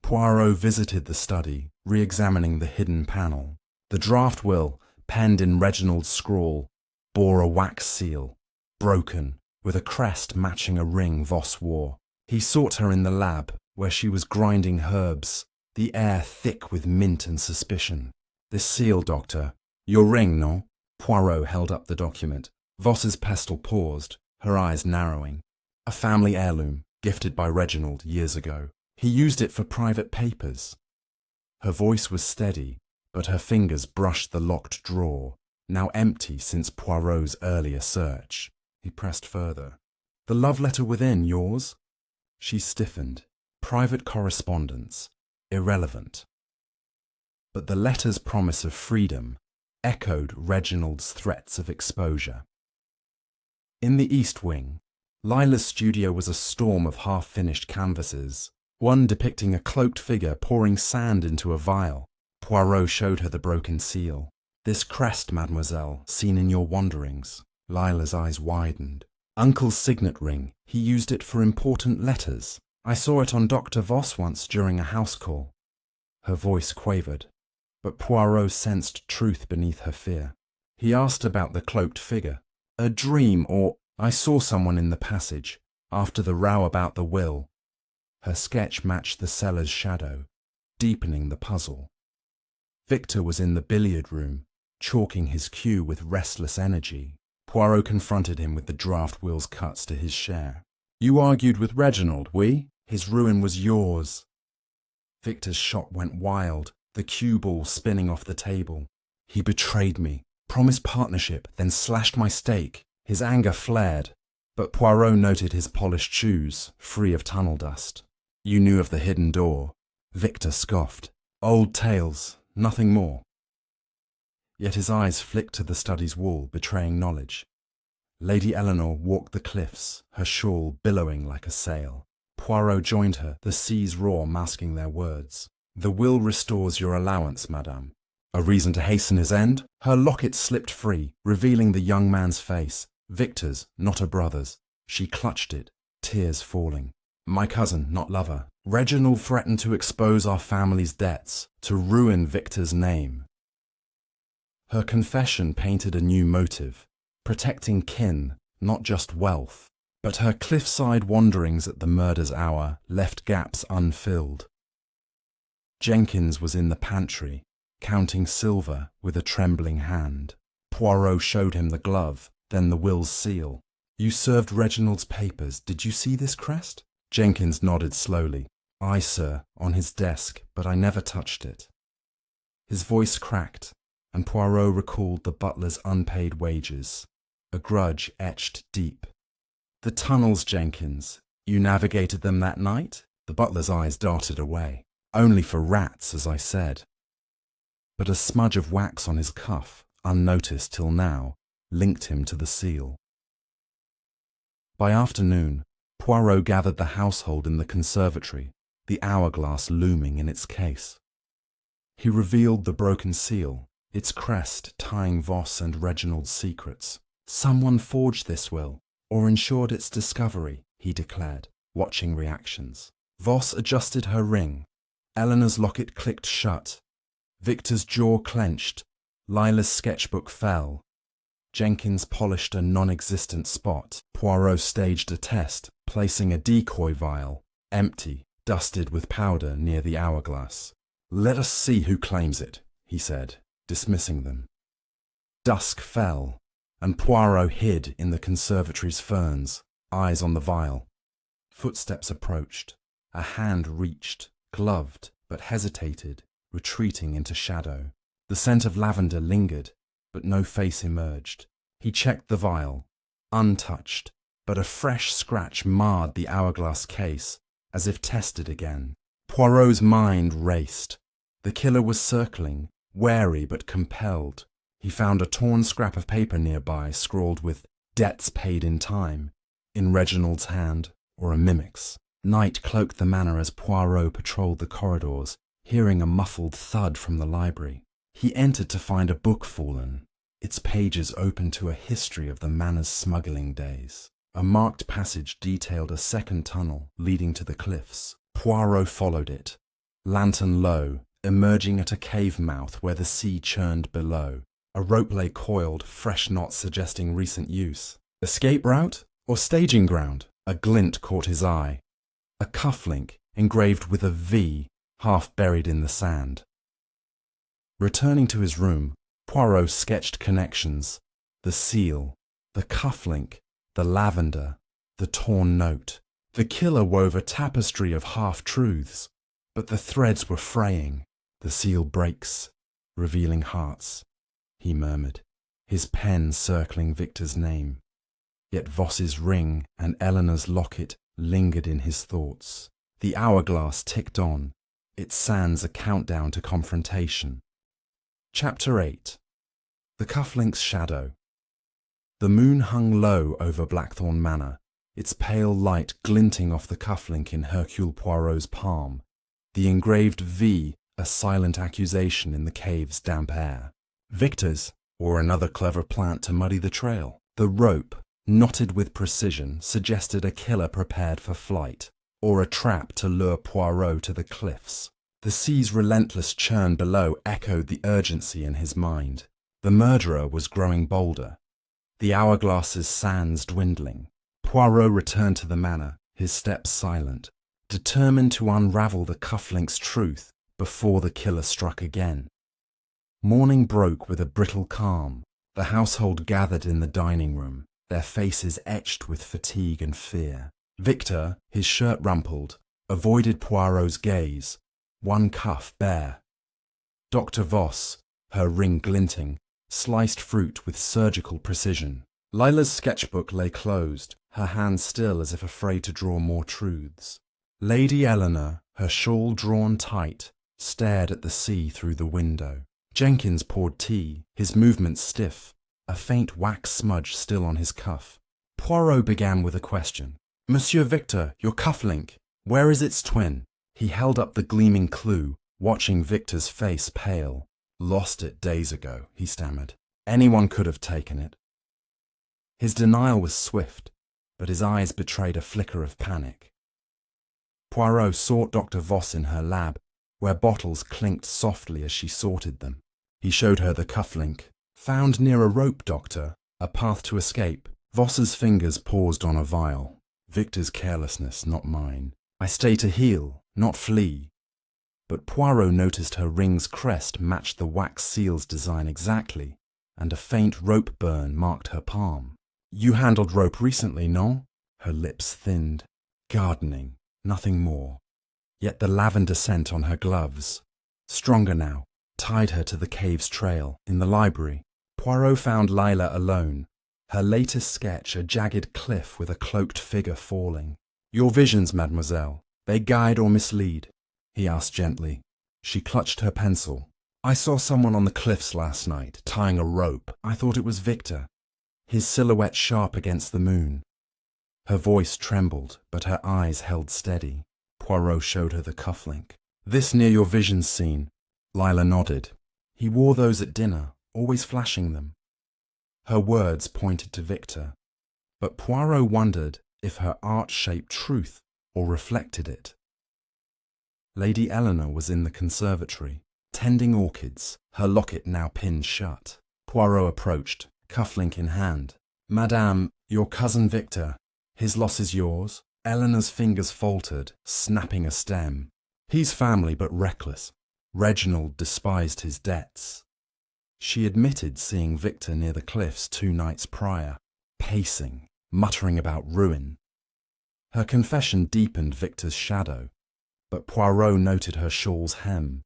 Poirot visited the study, re-examining the hidden panel. The draft will, penned in Reginald's scrawl, bore a wax seal, broken, with a crest matching a ring Voss wore. He sought her in the lab, where she was grinding herbs, the air thick with mint and suspicion. This seal, doctor. Your ring, no? Poirot held up the document. Voss's pestle paused, her eyes narrowing. A family heirloom, gifted by Reginald years ago. He used it for private papers. Her voice was steady, but her fingers brushed the locked drawer, now empty since Poirot's earlier search. He pressed further. The love letter within, yours? She stiffened. Private correspondence, irrelevant. But the letter's promise of freedom echoed Reginald's threats of exposure. In the East Wing, Lila's studio was a storm of half-finished canvases, one depicting a cloaked figure pouring sand into a vial. Poirot showed her the broken seal. "This crest, mademoiselle, seen in your wanderings." Lila's eyes widened. "Uncle's signet ring. He used it for important letters. I saw it on Dr. Voss once during a house call." Her voice quavered, but Poirot sensed truth beneath her fear. He asked about the cloaked figure. "A dream or—" "I saw someone in the passage, after the row about the will." Her sketch matched the cellar's shadow, deepening the puzzle. Victor was in the billiard room, chalking his cue with restless energy. Poirot confronted him with the draft will's cuts to his share. "You argued with Reginald, oui? His ruin was yours." Victor's shot went wild, the cue ball spinning off the table. "He betrayed me, promised partnership, then slashed my stake." His anger flared, but Poirot noted his polished shoes, free of tunnel dust. "You knew of the hidden door." Victor scoffed. "Old tales, nothing more." Yet his eyes flicked to the study's wall, betraying knowledge. Lady Eleanor walked the cliffs, her shawl billowing like a sail. Poirot joined her, the sea's roar masking their words. "The will restores your allowance, madame." A reason to hasten his end? Her locket slipped free, revealing the young man's face. Victor's, not a brother's. She clutched it, tears falling. "My cousin, not lover. Reginald threatened to expose our family's debts, to ruin Victor's name." Her confession painted a new motive, protecting kin, not just wealth. But her cliffside wanderings at the murder's hour left gaps unfilled. Jenkins was in the pantry, counting silver with a trembling hand. Poirot showed him the glove, then the will's seal. "You served Reginald's papers. Did you see this crest?" Jenkins nodded slowly. "Aye, sir, on his desk, but I never touched it." His voice cracked, and Poirot recalled the butler's unpaid wages, a grudge etched deep. "The tunnels, Jenkins. You navigated them that night?" The butler's eyes darted away. "Only for rats, as I said." But a smudge of wax on his cuff, unnoticed till now, linked him to the seal. By afternoon, Poirot gathered the household in the conservatory, the hourglass looming in its case. He revealed the broken seal, its crest tying Voss and Reginald's secrets. "Someone forged this will, or ensured its discovery," he declared, watching reactions. Voss adjusted her ring. Eleanor's locket clicked shut. Victor's jaw clenched. Lila's sketchbook fell. Jenkins polished a non-existent spot. Poirot staged a test, placing a decoy vial, empty, dusted with powder near the hourglass. "Let us see who claims it," he said, dismissing them. Dusk fell, and Poirot hid in the conservatory's ferns, eyes on the vial. Footsteps approached. A hand reached, gloved, but hesitated, retreating into shadow. The scent of lavender lingered, but no face emerged. He checked the vial, untouched, but a fresh scratch marred the hourglass case, as if tested again. Poirot's mind raced. The killer was circling, wary but compelled. He found a torn scrap of paper nearby, scrawled with "Debts paid in time," in Reginald's hand, or a mimic's. Night cloaked the manor as Poirot patrolled the corridors, hearing a muffled thud from the library. He entered to find a book fallen, its pages open to a history of the manor's smuggling days. A marked passage detailed a second tunnel leading to the cliffs. Poirot followed it, lantern low, emerging at a cave mouth where the sea churned below. A rope lay coiled, fresh knots suggesting recent use. Escape route or staging ground? A glint caught his eye. A cufflink engraved with a V, half buried in the sand. Returning to his room, Poirot sketched connections. The seal, the cufflink, the lavender, the torn note. The killer wove a tapestry of half-truths, but the threads were fraying. "The seal breaks, revealing hearts," he murmured, his pen circling Victor's name. Yet Voss's ring and Eleanor's locket lingered in his thoughts. The hourglass ticked on, its sands a countdown to confrontation. Chapter 8. The Cufflink's Shadow. The moon hung low over Blackthorn Manor, its pale light glinting off the cufflink in Hercule Poirot's palm, the engraved V a silent accusation in the cave's damp air. Victor's, or another clever plant to muddy the trail. The rope, knotted with precision, suggested a killer prepared for flight, or a trap to lure Poirot to the cliffs. The sea's relentless churn below echoed the urgency in his mind. The murderer was growing bolder, the hourglass's sands dwindling. Poirot returned to the manor, his steps silent, determined to unravel the cufflink's truth before the killer struck again. Morning broke with a brittle calm. The household gathered in the dining room, their faces etched with fatigue and fear. Victor, his shirt rumpled, avoided Poirot's gaze, one cuff bare. Dr. Voss, her ring glinting, sliced fruit with surgical precision. Lila's sketchbook lay closed, her hands still as if afraid to draw more truths. Lady Eleanor, her shawl drawn tight, stared at the sea through the window. Jenkins poured tea, his movements stiff, a faint wax smudge still on his cuff. Poirot began with a question. "Monsieur Victor, your cufflink, where is its twin?" He held up the gleaming clue, watching Victor's face pale. "Lost it days ago," he stammered. "Anyone could have taken it." His denial was swift, but his eyes betrayed a flicker of panic. Poirot sought Dr. Voss in her lab, where bottles clinked softly as she sorted them. He showed her the cufflink. "Found near a rope, doctor. A path to escape." Voss's fingers paused on a vial. "Victor's carelessness, not mine. I stay to heal, not flee." But Poirot noticed her ring's crest matched the wax seal's design exactly, and a faint rope burn marked her palm. "You handled rope recently, no?" Her lips thinned. "Gardening, nothing more." Yet the lavender scent on her gloves, stronger now, tied her to the cave's trail. In the library, Poirot found Lila alone, her latest sketch a jagged cliff with a cloaked figure falling. "Your visions, mademoiselle, they guide or mislead?" he asked gently. She clutched her pencil. "I saw someone on the cliffs last night, tying a rope. I thought it was Victor, his silhouette sharp against the moon." Her voice trembled, but her eyes held steady. Poirot showed her the cufflink. "This near your visions scene?" Lila nodded. "He wore those at dinner, always flashing them." Her words pointed to Victor, but Poirot wondered if her art shaped truth or reflected it. Lady Eleanor was in the conservatory, tending orchids, her locket now pinned shut. Poirot approached, cufflink in hand. "Madame, your cousin Victor, his loss is yours?" Eleanor's fingers faltered, snapping a stem. "He's family but reckless. Reginald despised his debts." She admitted seeing Victor near the cliffs 2 nights prior, pacing, muttering about ruin. Her confession deepened Victor's shadow, but Poirot noted her shawl's hem,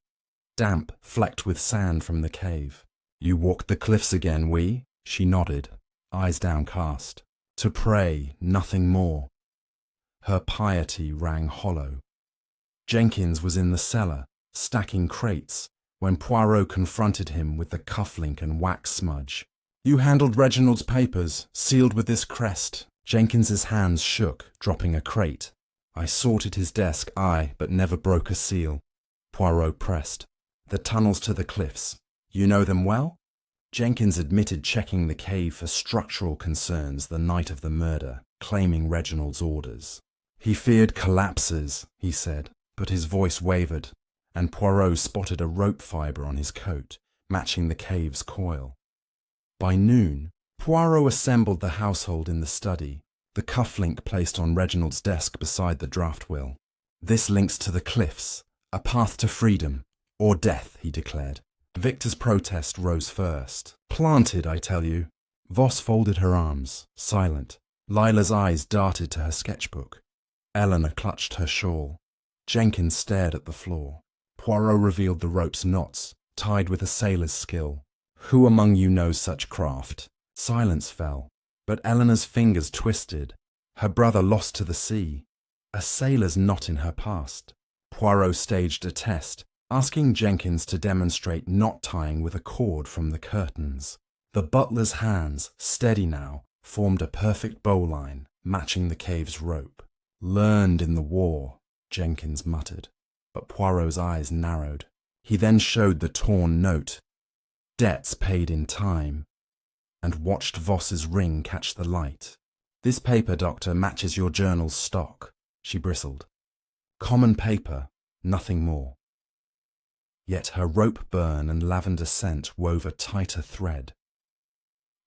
damp, flecked with sand from the cave. "You walked the cliffs again, oui?" She nodded, eyes downcast. "To pray, nothing more." Her piety rang hollow. Jenkins was in the cellar, stacking crates, when Poirot confronted him with the cufflink and wax smudge. "You handled Reginald's papers, sealed with this crest." Jenkins's hands shook, dropping a crate. "I sorted his desk, aye, but never broke a seal." Poirot pressed. "The tunnels to the cliffs, you know them well?" Jenkins admitted checking the cave for structural concerns the night of the murder, claiming Reginald's orders. "He feared collapses," he said, but his voice wavered, and Poirot spotted a rope fibre on his coat, matching the cave's coil. By noon, Poirot assembled the household in the study, the cufflink placed on Reginald's desk beside the draft will. "This links to the cliffs, a path to freedom, or death," he declared. Victor's protest rose first. "Planted, I tell you." Voss folded her arms, silent. Lila's eyes darted to her sketchbook. Eleanor clutched her shawl. Jenkins stared at the floor. Poirot revealed the rope's knots, tied with a sailor's skill. "Who among you knows such craft?" Silence fell, but Eleanor's fingers twisted. "Her brother lost to the sea." A sailor's knot in her past. Poirot staged a test, asking Jenkins to demonstrate knot tying with a cord from the curtains. The butler's hands, steady now, formed a perfect bowline, matching the cave's rope. "Learned in the war," Jenkins muttered, but Poirot's eyes narrowed. He then showed the torn note, "Debts paid in time," and watched Voss's ring catch the light. "This paper, Doctor, matches your journal's stock," she bristled. "Common paper, nothing more." Yet her rope burn and lavender scent wove a tighter thread.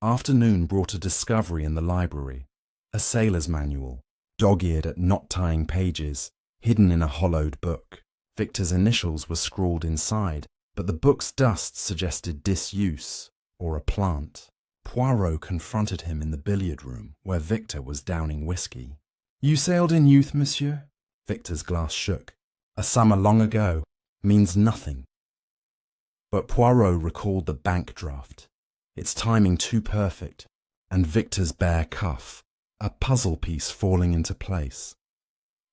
Afternoon brought a discovery in the library, a sailor's manual, dog-eared at knot-tying pages, hidden in a hollowed book. Victor's initials were scrawled inside, but the book's dust suggested disuse, or a plant. Poirot confronted him in the billiard room, where Victor was downing whiskey. "You sailed in youth, monsieur?" Victor's glass shook. "A summer long ago. Means nothing." But Poirot recalled the bank draft, its timing too perfect, and Victor's bare cuff, a puzzle piece falling into place.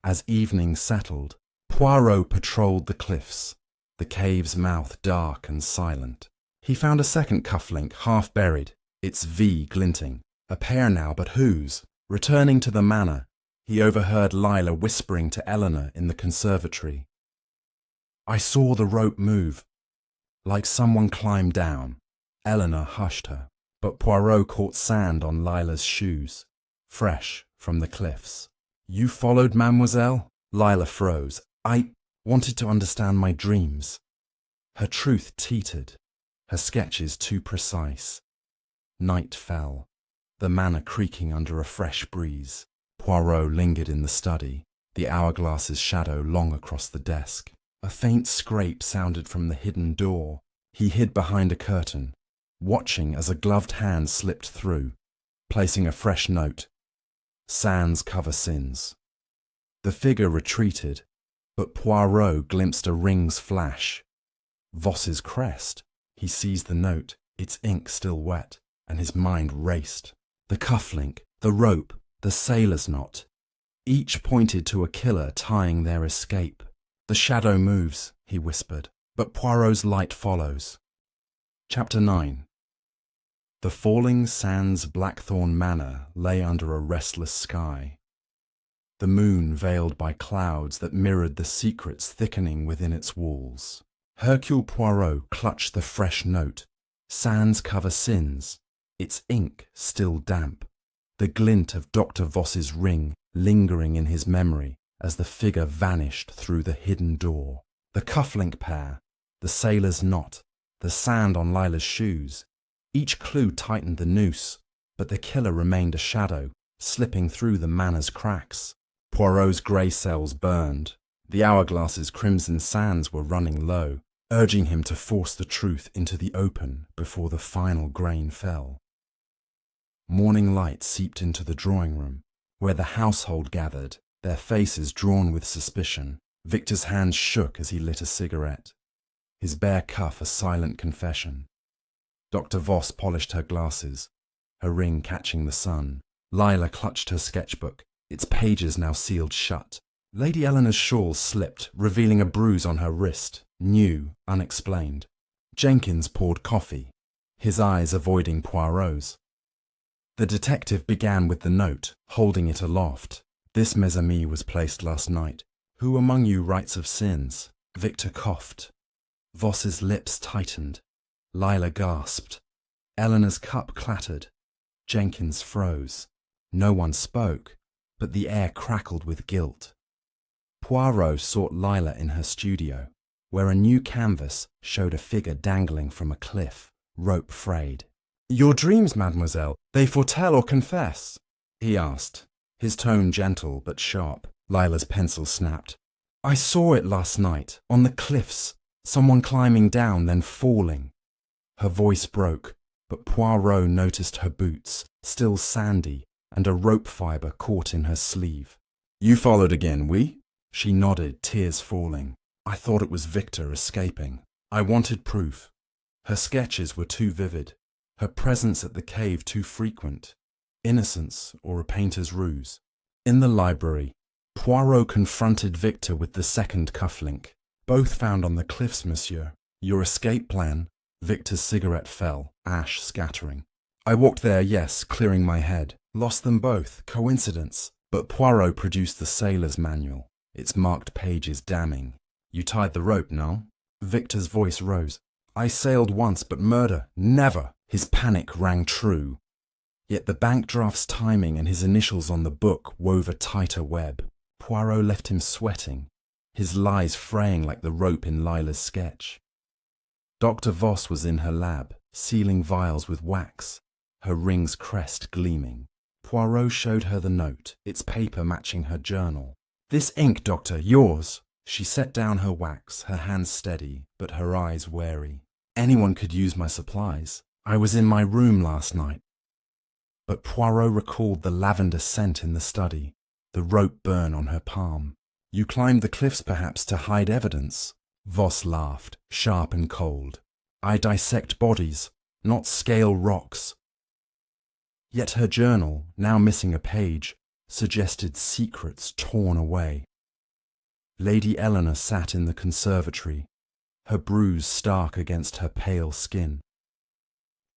As evening settled, Poirot patrolled the cliffs, the cave's mouth dark and silent. He found a second cufflink half buried, its V glinting. A pair now, but whose? Returning to the manor, he overheard Lila whispering to Eleanor in the conservatory. "I saw the rope move, like someone climbed down." Eleanor hushed her, but Poirot caught sand on Lila's shoes, fresh from the cliffs. "You followed, mademoiselle?" Lila froze. "I wanted to understand my dreams." Her truth teetered, her sketches too precise. Night fell, the manor creaking under a fresh breeze. Poirot lingered in the study, the hourglass's shadow long across the desk. A faint scrape sounded from the hidden door. He hid behind a curtain, watching as a gloved hand slipped through, placing a fresh note. "Sands cover sins." The figure retreated, but Poirot glimpsed a ring's flash. Voss's crest. He seized the note, its ink still wet, and his mind raced. The cufflink, the rope, the sailor's knot. Each pointed to a killer tying their escape. "The shadow moves," he whispered, but Poirot's light follows. Chapter 9. The falling sands Blackthorn Manor lay under a restless sky. The moon veiled by clouds that mirrored the secrets thickening within its walls. Hercule Poirot clutched the fresh note. "Sands cover sins," its ink still damp. The glint of Dr. Voss's ring lingering in his memory as the figure vanished through the hidden door. The cufflink pair, the sailor's knot, the sand on Lila's shoes. Each clue tightened the noose, but the killer remained a shadow, slipping through the manor's cracks. Poirot's grey cells burned. The hourglass's crimson sands were running low, urging him to force the truth into the open before the final grain fell. Morning light seeped into the drawing room, where the household gathered, their faces drawn with suspicion. Victor's hands shook as he lit a cigarette, his bare cuff a silent confession. Dr. Voss polished her glasses, her ring catching the sun. Lila clutched her sketchbook, its pages now sealed shut. Lady Eleanor's shawl slipped, revealing a bruise on her wrist, new, unexplained. Jenkins poured coffee, his eyes avoiding Poirot's. The detective began with the note, holding it aloft. "This mes amis was placed last night. Who among you writes of sins?" Victor coughed. Voss's lips tightened. Lila gasped. Eleanor's cup clattered. Jenkins froze. No one spoke, but the air crackled with guilt. Poirot sought Lila in her studio, where a new canvas showed a figure dangling from a cliff, rope frayed. "Your dreams, mademoiselle, they foretell or confess?" he asked, his tone gentle but sharp. Lila's pencil snapped. "I saw it last night, on the cliffs, someone climbing down, then falling." Her voice broke, but Poirot noticed her boots, still sandy, and a rope fibre caught in her sleeve. "You followed again, oui?" She nodded, tears falling. "I thought it was Victor escaping. I wanted proof." Her sketches were too vivid, her presence at the cave too frequent. Innocence or a painter's ruse. In the library, Poirot confronted Victor with the second cufflink. Both found on the cliffs, monsieur. Your escape plan? Victor's cigarette fell, ash scattering. I walked there, yes, clearing my head. Lost them both. Coincidence. But Poirot produced the sailor's manual. Its marked pages damning. You tied the rope, no? Victor's voice rose. I sailed once, but murder, never. His panic rang true. Yet the bank draft's timing and his initials on the book wove a tighter web. Poirot left him sweating, his lies fraying like the rope in Lila's sketch. Dr. Voss was in her lab, sealing vials with wax, her ring's crest gleaming. Poirot showed her the note, its paper matching her journal. This ink, doctor, yours. She set down her wax, her hands steady, but her eyes wary. Anyone could use my supplies. I was in my room last night. But Poirot recalled the lavender scent in the study, the rope burn on her palm. You climbed the cliffs perhaps to hide evidence. Voss laughed, sharp and cold. I dissect bodies, not scale rocks. Yet her journal, now missing a page, suggested secrets torn away. Lady Eleanor sat in the conservatory, her bruise stark against her pale skin.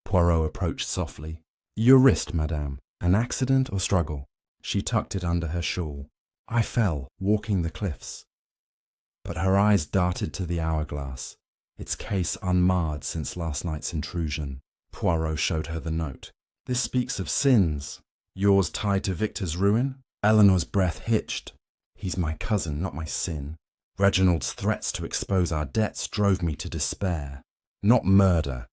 Poirot approached softly. Your wrist, madame. An accident or struggle? She tucked it under her shawl. I fell, walking the cliffs. But her eyes darted to the hourglass, its case unmarred since last night's intrusion. Poirot showed her the note. This speaks of sins. Yours tied to Victor's ruin? Eleanor's breath hitched. He's my cousin, not my sin. Reginald's threats to expose our debts drove me to despair, not murder.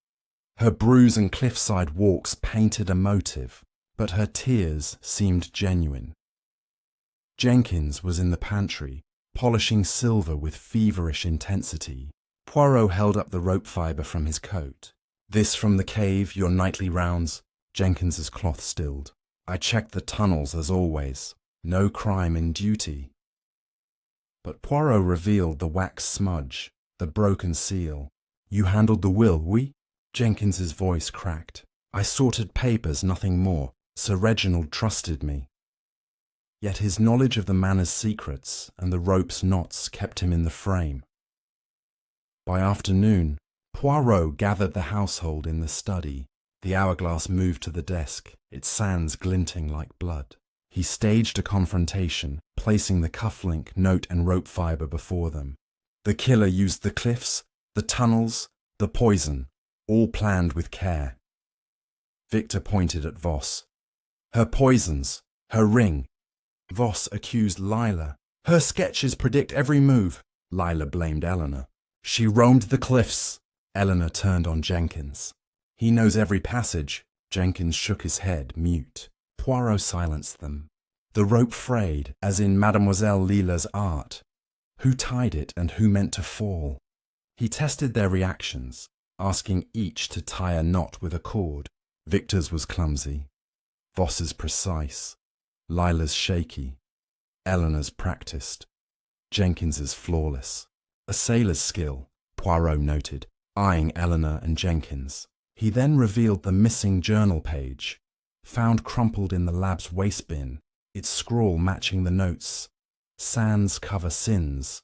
Her bruise and cliffside walks painted a motive, but her tears seemed genuine. Jenkins was in the pantry, polishing silver with feverish intensity. Poirot held up the rope fibre from his coat. This from the cave, your nightly rounds? Jenkins's cloth stilled. I checked the tunnels as always. No crime in duty. But Poirot revealed the wax smudge, the broken seal. You handled the will, oui? Jenkins's voice cracked. I sorted papers, nothing more. Sir Reginald trusted me. Yet his knowledge of the manor's secrets and the rope's knots kept him in the frame. By afternoon, Poirot gathered the household in the study. The hourglass moved to the desk, its sands glinting like blood. He staged a confrontation, placing the cufflink, note and rope fibre before them. The killer used the cliffs, the tunnels, the poison, all planned with care. Victor pointed at Voss. Her poisons, her ring. Voss accused Lila. Her sketches predict every move. Lila blamed Eleanor. She roamed the cliffs. Eleanor turned on Jenkins. He knows every passage. Jenkins shook his head, mute. Poirot silenced them. The rope frayed, as in Mademoiselle Lila's art. Who tied it and who meant to fall? He tested their reactions, asking each to tie a knot with a cord. Victor's was clumsy. Voss's precise. Lila's shaky. Eleanor's practiced. Jenkins's flawless. A sailor's skill, Poirot noted, eyeing Eleanor and Jenkins. He then revealed the missing journal page, found crumpled in the lab's waste bin, its scrawl matching the notes. Sands cover sins.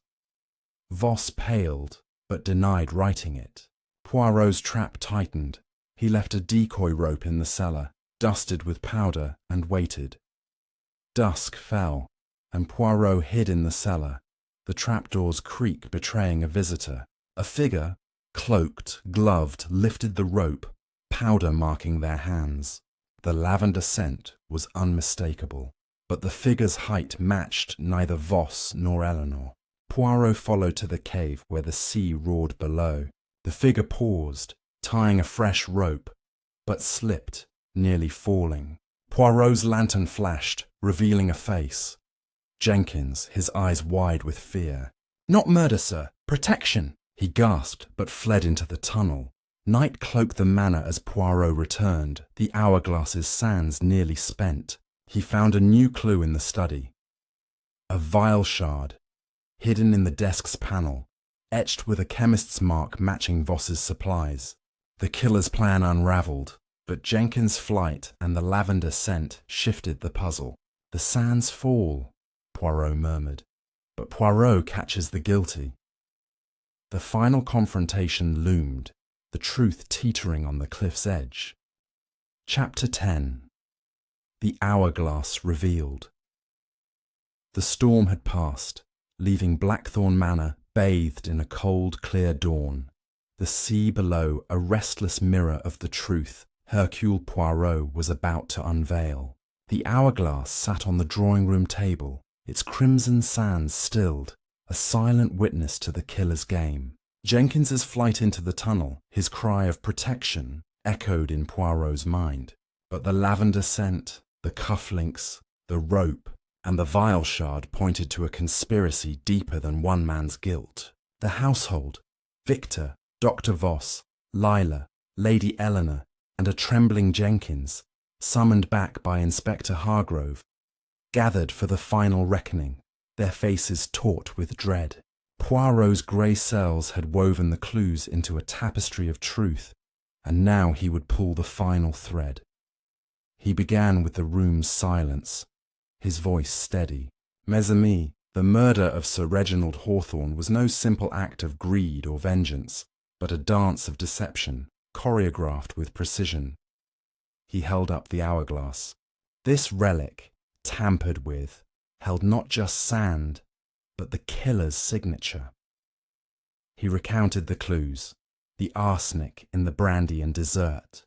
Voss paled, but denied writing it. Poirot's trap tightened. He left a decoy rope in the cellar, dusted with powder, and waited. Dusk fell, and Poirot hid in the cellar, the trapdoor's creak betraying a visitor. A figure, cloaked, gloved, lifted the rope, powder marking their hands. The lavender scent was unmistakable, but the figure's height matched neither Voss nor Eleanor. Poirot followed to the cave where the sea roared below. The figure paused, tying a fresh rope, but slipped, nearly falling. Poirot's lantern flashed, revealing a face. Jenkins, his eyes wide with fear. Not murder, sir. Protection. He gasped, but fled into the tunnel. Night cloaked the manor as Poirot returned, the hourglass's sands nearly spent. He found a new clue in the study. A vial shard, hidden in the desk's panel, etched with a chemist's mark matching Voss's supplies. The killer's plan unravelled, but Jenkins' flight and the lavender scent shifted the puzzle. The sands fall. Poirot murmured. But Poirot catches the guilty. The final confrontation loomed, the truth teetering on the cliff's edge. Chapter 10. The Hourglass Revealed. The storm had passed, leaving Blackthorn Manor bathed in a cold, clear dawn. The sea below a restless mirror of the truth Hercule Poirot was about to unveil. The hourglass sat on the drawing-room table, its crimson sands stilled, a silent witness to the killer's game. Jenkins's flight into the tunnel, his cry of protection, echoed in Poirot's mind. But the lavender scent, the cufflinks, the rope, and the vial shard pointed to a conspiracy deeper than one man's guilt. The household, Victor, Dr. Voss, Lila, Lady Eleanor, and a trembling Jenkins, summoned back by Inspector Hargrove, gathered for the final reckoning, their faces taut with dread. Poirot's grey cells had woven the clues into a tapestry of truth, and now he would pull the final thread. He began with the room's silence, his voice steady. Mes amis, the murder of Sir Reginald Hawthorne was no simple act of greed or vengeance, but a dance of deception, choreographed with precision. He held up the hourglass. This relic, tampered with, held not just sand, but the killer's signature. He recounted the clues, the arsenic in the brandy and dessert,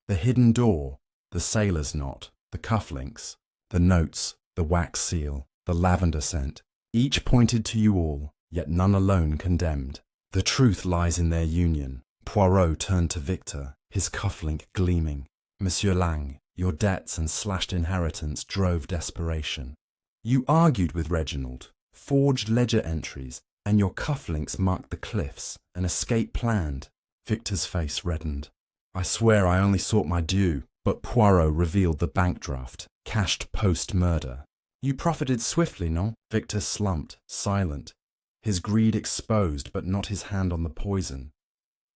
the hidden door, the sailor's knot, the cufflinks, the notes, the wax seal, the lavender scent. Each pointed to you all, yet none alone condemned. The truth lies in their union. Poirot turned to Victor, his cufflink gleaming. Monsieur Lang, your debts and slashed inheritance drove desperation. You argued with Reginald, forged ledger entries, and your cufflinks marked the cliffs, an escape planned. Victor's face reddened. I swear I only sought my due, but Poirot revealed the bank draft, cashed post-murder. You profited swiftly, no? Victor slumped, silent, his greed exposed but not his hand on the poison.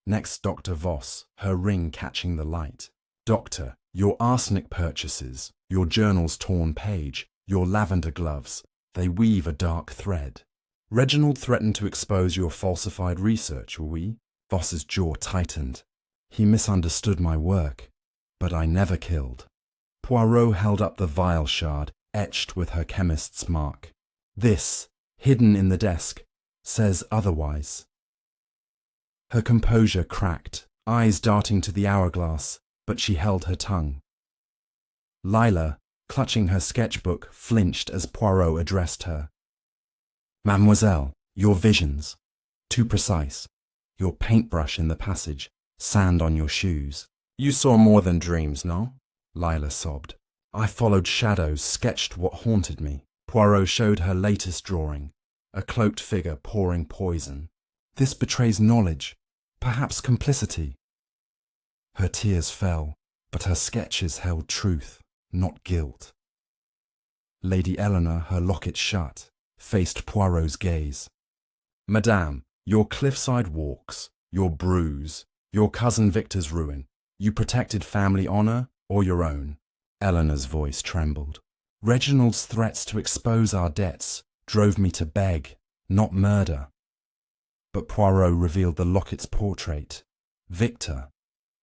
Next Dr. Voss, her ring catching the light. Doctor, your arsenic purchases, your journal's torn page, your lavender gloves, they weave a dark thread. Reginald threatened to expose your falsified research, oui? Voss's jaw tightened. He misunderstood my work, but I never killed. Poirot held up the vial shard, etched with her chemist's mark. This, hidden in the desk, says otherwise. Her composure cracked, eyes darting to the hourglass, but she held her tongue. Lila, clutching her sketchbook, flinched as Poirot addressed her. Mademoiselle, your visions. Too precise. Your paintbrush in the passage, sand on your shoes. You saw more than dreams, no? Lila sobbed. I followed shadows, sketched what haunted me. Poirot showed her latest drawing, a cloaked figure pouring poison. This betrays knowledge, perhaps complicity. Her tears fell, but her sketches held truth, not guilt. Lady Eleanor, her locket shut, faced Poirot's gaze. Madame, your cliffside walks, your bruise, your cousin Victor's ruin, you protected family honour or your own? Eleanor's voice trembled. Reginald's threats to expose our debts drove me to beg, not murder. But Poirot revealed the locket's portrait. Victor,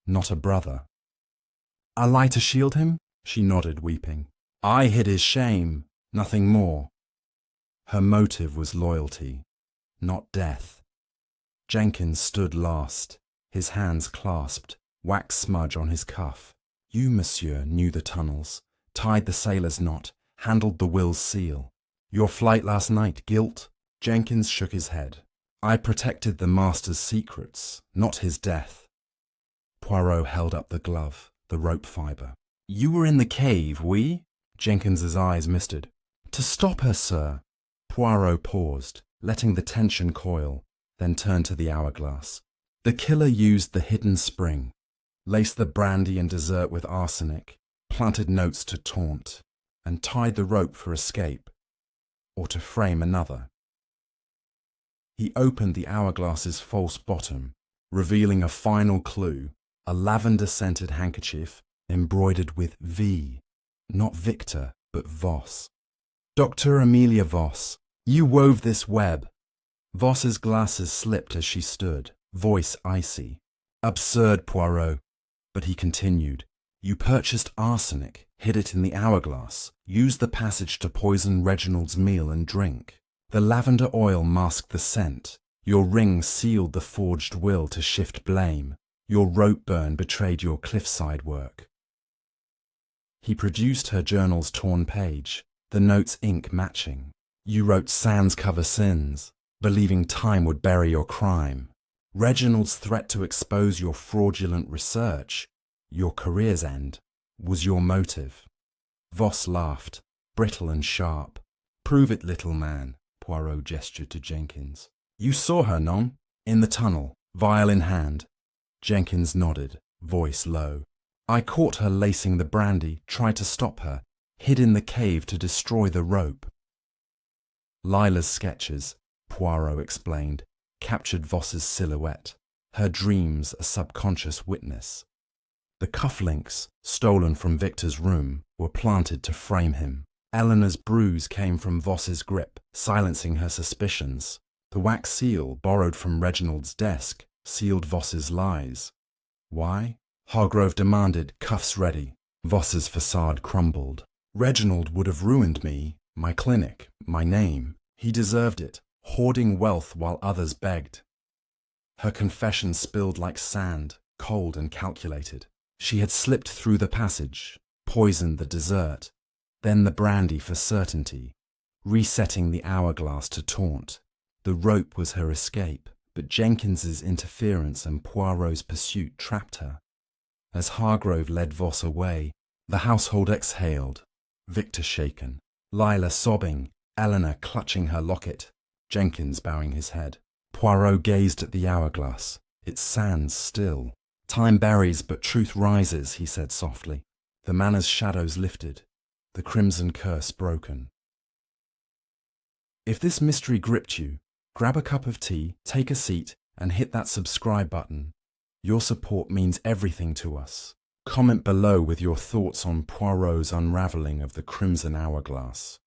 not a brother. A lie to shield him? She nodded, weeping. I hid his shame, nothing more. Her motive was loyalty, not death. Jenkins stood last, his hands clasped, wax smudge on his cuff. You, monsieur, knew the tunnels, tied the sailor's knot, handled the will's seal. Your flight last night, guilt? Jenkins shook his head. I protected the master's secrets, not his death. Poirot held up the glove, the rope fibre. You were in the cave, oui? Jenkins's eyes misted. To stop her, sir. Poirot paused, letting the tension coil, then turned to the hourglass. The killer used the hidden spring, laced the brandy and dessert with arsenic, planted notes to taunt, and tied the rope for escape, or to frame another. He opened the hourglass's false bottom, revealing a final clue, a lavender-scented handkerchief embroidered with V, not Victor, but Voss. Dr. Amelia Voss, you wove this web. Voss's glasses slipped as she stood, voice icy. Absurd, Poirot. But he continued. You purchased arsenic, hid it in the hourglass, used the passage to poison Reginald's meal and drink. The lavender oil masked the scent. Your ring sealed the forged will to shift blame. Your rope burn betrayed your cliffside work. He produced her journal's torn page, the note's ink matching. You wrote sans cover sins, believing time would bury your crime. Reginald's threat to expose your fraudulent research, your career's end, was your motive. Voss laughed, brittle and sharp. Prove it, little man, Poirot gestured to Jenkins. You saw her, non? In the tunnel, vial in hand. Jenkins nodded, voice low. I caught her lacing the brandy, tried to stop her, hid in the cave to destroy the rope. Lila's sketches, Poirot explained, captured Voss's silhouette, her dreams a subconscious witness. The cufflinks, stolen from Victor's room, were planted to frame him. Eleanor's bruise came from Voss's grip, silencing her suspicions. The wax seal, borrowed from Reginald's desk, sealed Voss's lies. Why? Hargrove demanded, cuffs ready. Voss's facade crumbled. Reginald would have ruined me, my clinic, my name. He deserved it, hoarding wealth while others begged. Her confession spilled like sand, cold and calculated. She had slipped through the passage, poisoned the dessert, then the brandy for certainty, resetting the hourglass to taunt. The rope was her escape, but Jenkins's interference and Poirot's pursuit trapped her. As Hargrove led Voss away, the household exhaled, Victor shaken, Lila sobbing, Eleanor clutching her locket, Jenkins bowing his head. Poirot gazed at the hourglass, its sands still. Time buries, but truth rises, he said softly. The manor's shadows lifted, the crimson curse broken. If this mystery gripped you, grab a cup of tea, take a seat, and hit that subscribe button. Your support means everything to us. Comment below with your thoughts on Poirot's unravelling of the crimson hourglass.